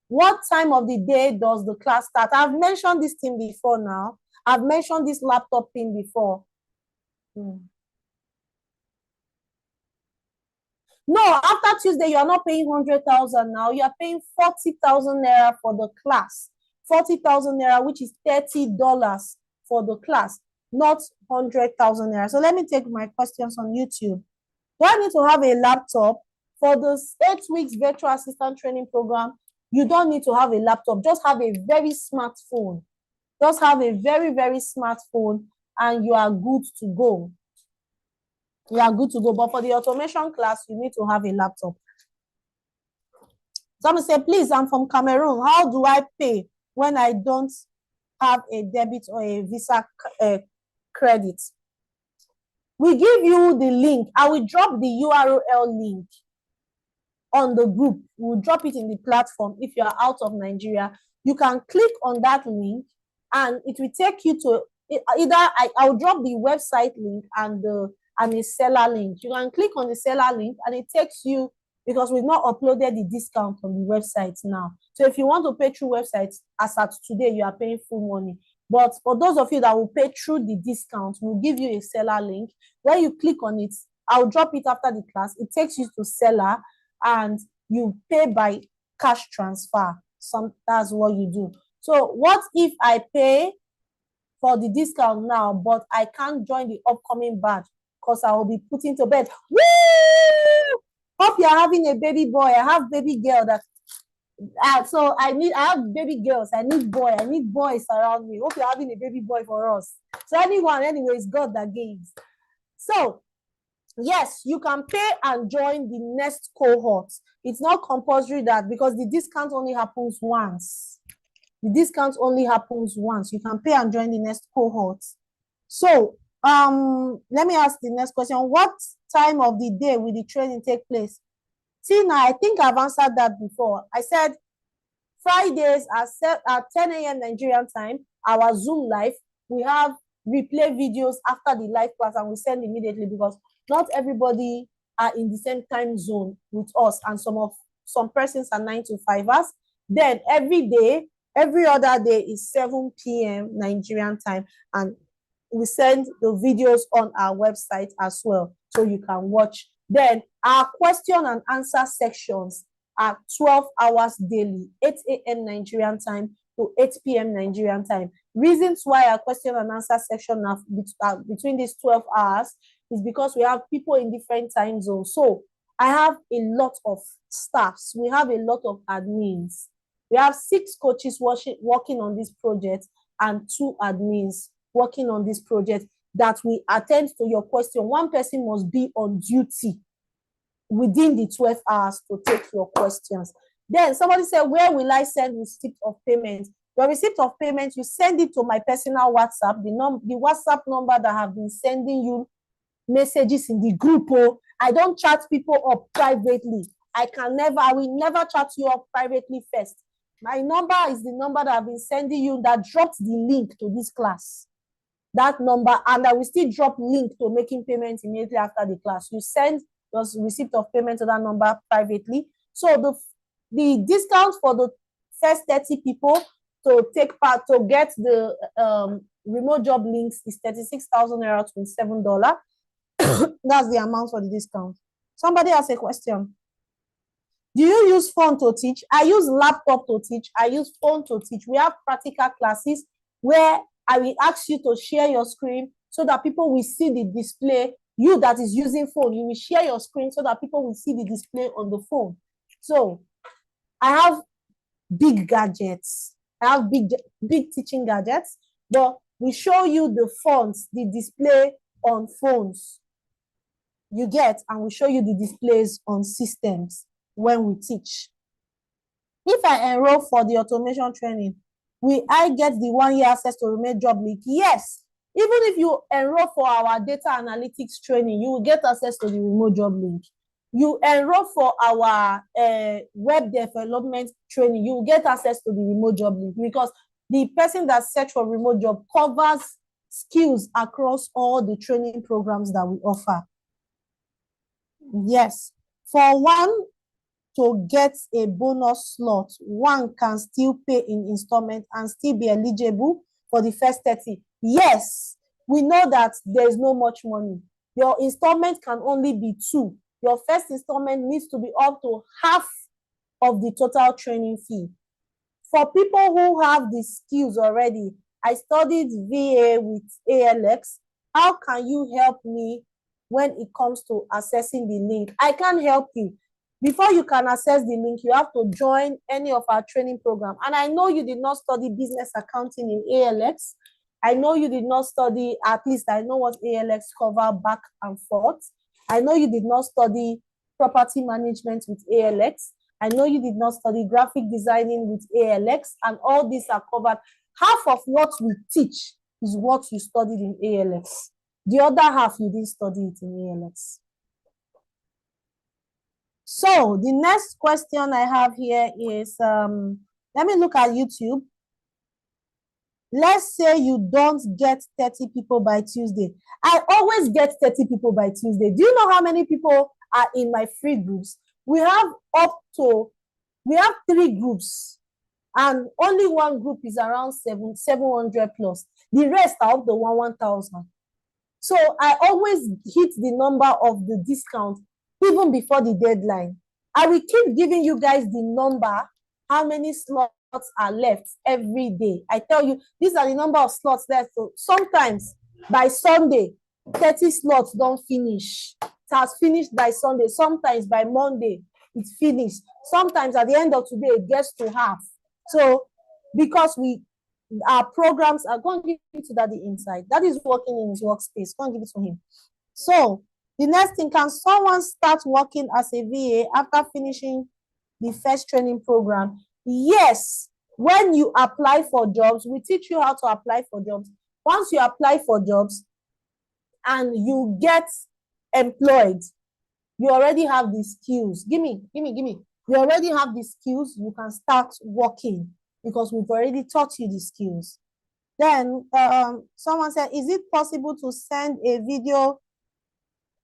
What time of the day does the class start? I've mentioned this thing before now. I've mentioned this laptop thing before. No, after Tuesday, you are not paying 100,000 now. You are paying 40,000 naira for the class. 40,000 naira, which is $30 for the class, not 100,000 naira. So let me take my questions on YouTube. Do I need to have a laptop? For the 8 weeks virtual assistant training program, you don't need to have a laptop. Just have a very smartphone. Just have a very, very smartphone and you are good to go. You are good to go. But for the automation class, you need to have a laptop. Somebody say, please, I'm from Cameroon. How do I pay when I don't have a debit or a Visa credit? We give you the link. I will drop the URL link on the group. We'll drop it in the platform. If you are out of Nigeria, you can click on that link and it will take you to either I'll drop the website link and a seller link. You can click on the seller link and it takes you, because we've not uploaded the discount on the website now. So if you want to pay through websites, as at today, you are paying full money. But for those of you that will pay through the discount, we'll give you a seller link. When you click on it, I'll drop it after the class. It takes you to seller and you pay by cash transfer. That's what you do. So what if I pay for the discount now, but I can't join the upcoming batch because I will be put into bed? Woo! Hope you're having a baby boy. I have baby girl that so I have baby girls. I need boys around me. Hope you're having a baby boy for us. So anyway, it's God that gives. So yes, you can pay and join the next cohort. It's not compulsory that, because the discount only happens once. The discount only happens once. You can pay and join the next cohort. So let me ask the next question. What time of the day will the training take place? Tina, I think I've answered that before. I said Fridays at 10 a.m. Nigerian time, our Zoom live. We have replay videos after the live class and we send immediately, because not everybody are in the same time zone with us, and some persons are 9 to 5ers. Then every other day is 7 p.m. Nigerian time, and we send the videos on our website as well, so you can watch. Then our question and answer sections are 12 hours daily, 8 a.m. Nigerian time to 8 p.m. Nigerian time. Reasons why our question and answer section are between these 12 hours is because we have people in different time zones. So I have a lot of staffs. We have a lot of admins. We have 6 coaches working on this project and 2 admins working on this project that we attend to your question. One person must be on duty within the 12 hours to take your questions. Then somebody said, where will I send receipt of payment? Your receipt of payment, you send it to my personal WhatsApp, the WhatsApp number that I have been sending you messages in the group. Oh, I don't chat people up privately. I will never chat you up privately first. My number is the number that I've been sending you that dropped the link to this class. that number, and I will still drop link to making payments immediately after the class. You send your receipt of payment to that number privately. So the discount for the first 30 people to take part to get the remote job links is 36,000 naira, $27. That's the amount for the discount. Somebody has a question. Do you use phone to teach? I use laptop to teach. I use phone to teach. We have practical classes where I will ask you to share your screen so that people will see the display. You that is using phone, you will share your screen so that people will see the display on the phone. So I have big gadgets. I have big teaching gadgets, but we show you the fonts, the display on phones. You get, and we show you the displays on systems when we teach. If I enroll for the automation training, will I get the 1-year access to remote job link? Yes. Even if you enroll for our data analytics training, you will get access to the remote job link. You enroll for our web development training, you will get access to the remote job link, because the person that search for remote job covers skills across all the training programs that we offer. Yes. For one to get a bonus slot, one can still pay in installment and still be eligible for the first 30. Yes, we know that there is no much money. Your installment can only be 2. Your first installment needs to be up to half of the total training fee. For people who have the skills already, I studied VA with ALX. How can you help me when it comes to accessing the link? I can help you. Before you can access the link, you have to join any of our training program. And I know you did not study business accounting in ALX. I know you did not study, at least I know what ALX cover back and forth. I know you did not study property management with ALX. I know you did not study graphic designing with ALX, and all these are covered. Half of what we teach is what you studied in ALX. The other half, you didn't study it in ALX. So the next question I have here is, let me look at YouTube. Let's say you don't get 30 people by Tuesday. I always get 30 people by Tuesday. Do you know how many people are in my free groups? We have 3 groups, and only one group is around 700 plus. The rest are up to 1,000. So I always hit the number of the discount even before the deadline. I will keep giving you guys the number, how many slots are left every day. I tell you, these are the number of slots left. So sometimes by Sunday, 30 slots don't finish. It has finished by Sunday. Sometimes by Monday, it's finished. Sometimes at the end of today, it gets to half. So because our programs are going to give it to Daddy inside. That is working in his workspace. Go and give it to him. So the next thing, can someone start working as a VA after finishing the first training program? Yes. When you apply for jobs, we teach you how to apply for jobs. Once you apply for jobs and you get employed, you already have the skills. Give me. You already have the skills. You can start working because we've already taught you the skills. Then someone said, is it possible to send a video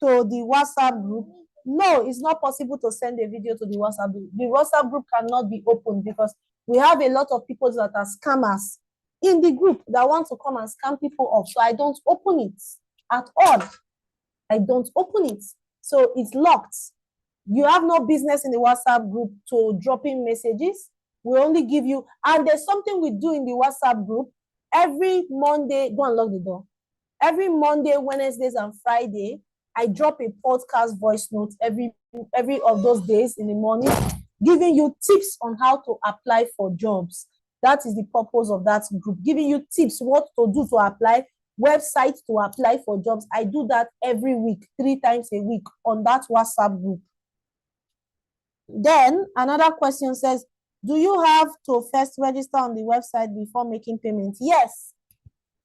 to the WhatsApp group? No, it's not possible to send a video to the WhatsApp group. The WhatsApp group cannot be opened because we have a lot of people that are scammers in the group that want to come and scam people off. So I don't open it at all. I don't open it. So it's locked. You have no business in the WhatsApp group to drop in messages. We only give you, and there's something we do in the WhatsApp group. Every Monday, go and lock the door. Every Monday, Wednesdays, and Friday, I drop a podcast voice note every of those days in the morning, giving you tips on how to apply for jobs. That is the purpose of that group, giving you tips what to do to apply, websites to apply for jobs. I do that every week, 3 times a week on that WhatsApp group. Then another question says, do you have to first register on the website before making payments? Yes.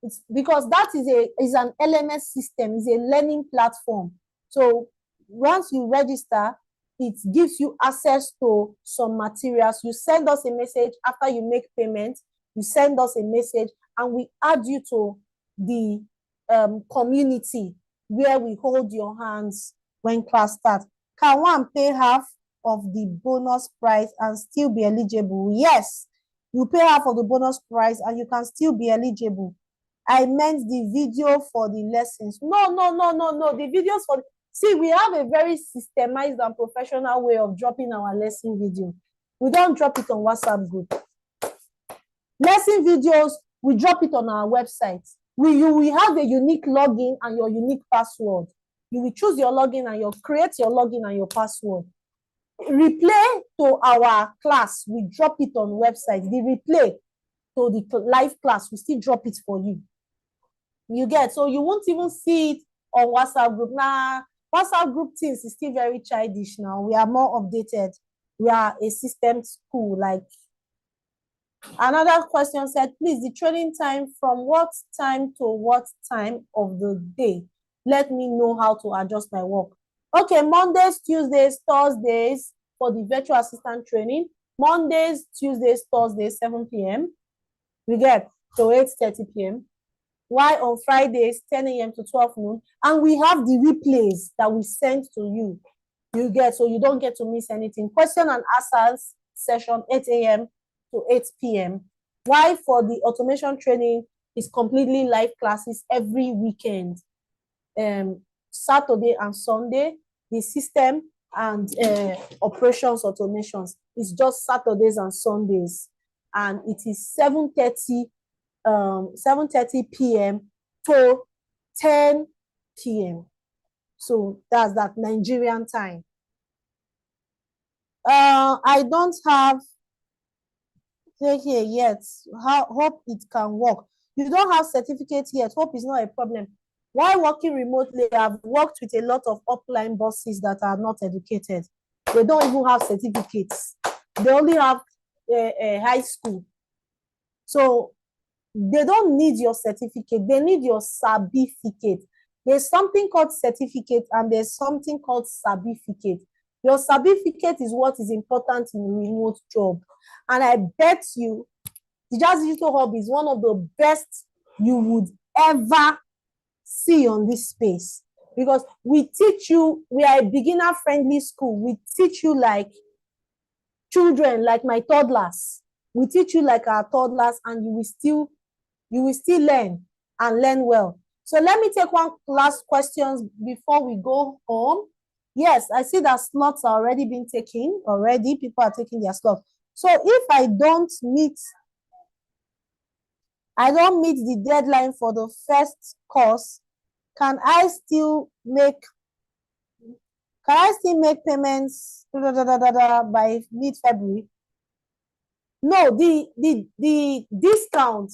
It's because that is an LMS system, is a learning platform. So once you register, it gives you access to some materials. You send us a message after you make payment. You send us a message and we add you to the community where we hold your hands when class starts. Can one pay half of the bonus price and still be eligible? Yes, you pay half of the bonus price and you can still be eligible. I meant the video for the lessons. No. The videos for, see, we have a very systemized and professional way of dropping our lesson video. We don't drop it on WhatsApp group. Lesson videos, we drop it on our website. You will have a unique login and your unique password. You will choose your login and create your login and your password. Replay to our class, we drop it on website. The replay to the live class, we still drop it for you. You get, so you won't even see it on WhatsApp group. Now, WhatsApp group things is still very childish now. We are more updated. We are a system school. Like, another question said, please, the training time from what time to what time of the day? Let me know how to adjust my work. Okay, Mondays, Tuesdays, Thursdays for the virtual assistant training. Mondays, Tuesdays, Thursdays, 7 p.m. We get to 8:30 p.m. Why on Fridays, 10 a.m. to 12 noon. And we have the replays that we send to you. You get, so you don't get to miss anything. Question and answers session, 8 a.m. to 8 p.m. Why for the automation training is completely live classes every weekend. Saturday and Sunday, the system and operations automations is just Saturdays and Sundays. And it is 7:30 p.m. to 10 p.m. So that's that Nigerian time. I don't have here yet. Hope it can work. You don't have certificate yet. Hope is not a problem. While working remotely, I've worked with a lot of upline bosses that are not educated. They don't even have certificates. They only have a high school. So they don't need your certificate. They need your certificate. There's something called certificate and there's something called certificate. Your certificate is what is important in a remote job. And I bet you the Jazz Digital Hub is one of the best you would ever see on this space, because we teach you, we are a beginner friendly school. We teach you like children, like my toddlers. We teach you like our toddlers, and you will still learn and learn well. So let me take one last question before we go home. Yes, I see that slots are already being taken already. People are taking their slots. So if I don't meet the deadline for the first course, can I still make payments by mid-February? No, the discount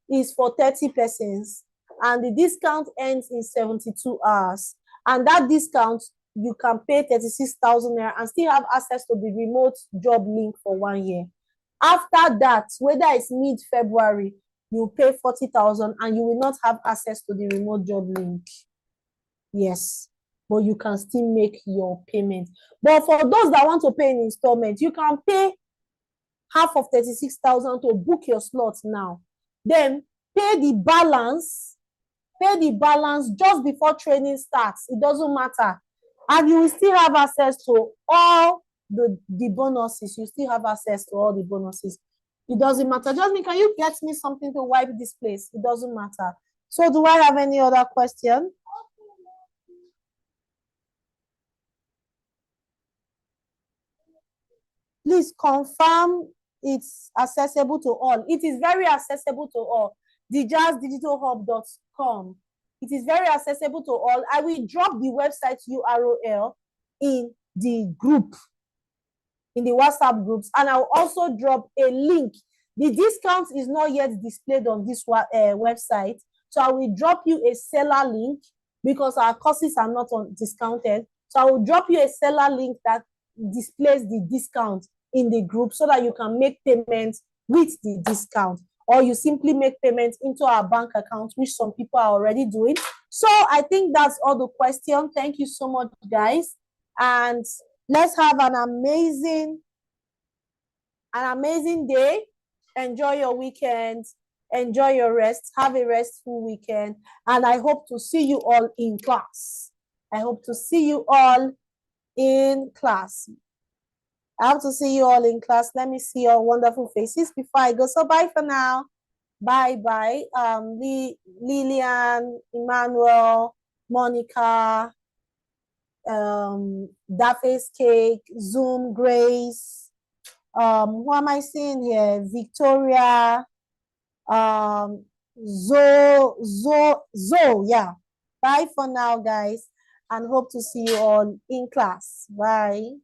is for 30 persons and the discount ends in 72 hours. And that discount, you can pay 36,000 naira and still have access to the remote job link for 1 year. After that, whether it's mid-February, you pay 40,000 and you will not have access to the remote job link. Yes, but you can still make your payment. But for those that want to pay in installment, you can pay half of 36,000 to book your slot now. Then pay the balance just before training starts. It doesn't matter. And you will still have access to all the bonuses. You still have access to all the bonuses. It doesn't matter. Jasmine, can you get me something to wipe this place? It doesn't matter. So do I have any other question? Please confirm it's accessible to all. It is very accessible to all. thejazz-digitalhub.com. It is very accessible to all. I will drop the website URL in the group, in the WhatsApp groups, and I'll also drop a link. The discount is not yet displayed on this website, so I will drop you a seller link because our courses are not discounted. So I will drop you a seller link that displays the discount in the group so that you can make payments with the discount, or you simply make payments into our bank account, which some people are already doing. So I think that's all the questions. Thank you so much, guys. And let's have an amazing day. Enjoy your weekend. Enjoy your rest. Have a restful weekend. And I hope to see you all in class. I hope to see you all in class. I have to see you all in class. Let me see your wonderful faces before I go. So bye for now. Bye. Lillian, Emmanuel, Monica, Daffy's Cake, Zoom, Grace. Who am I seeing here? Victoria, Zoe, yeah. Bye for now, guys, and hope to see you all in class. Bye.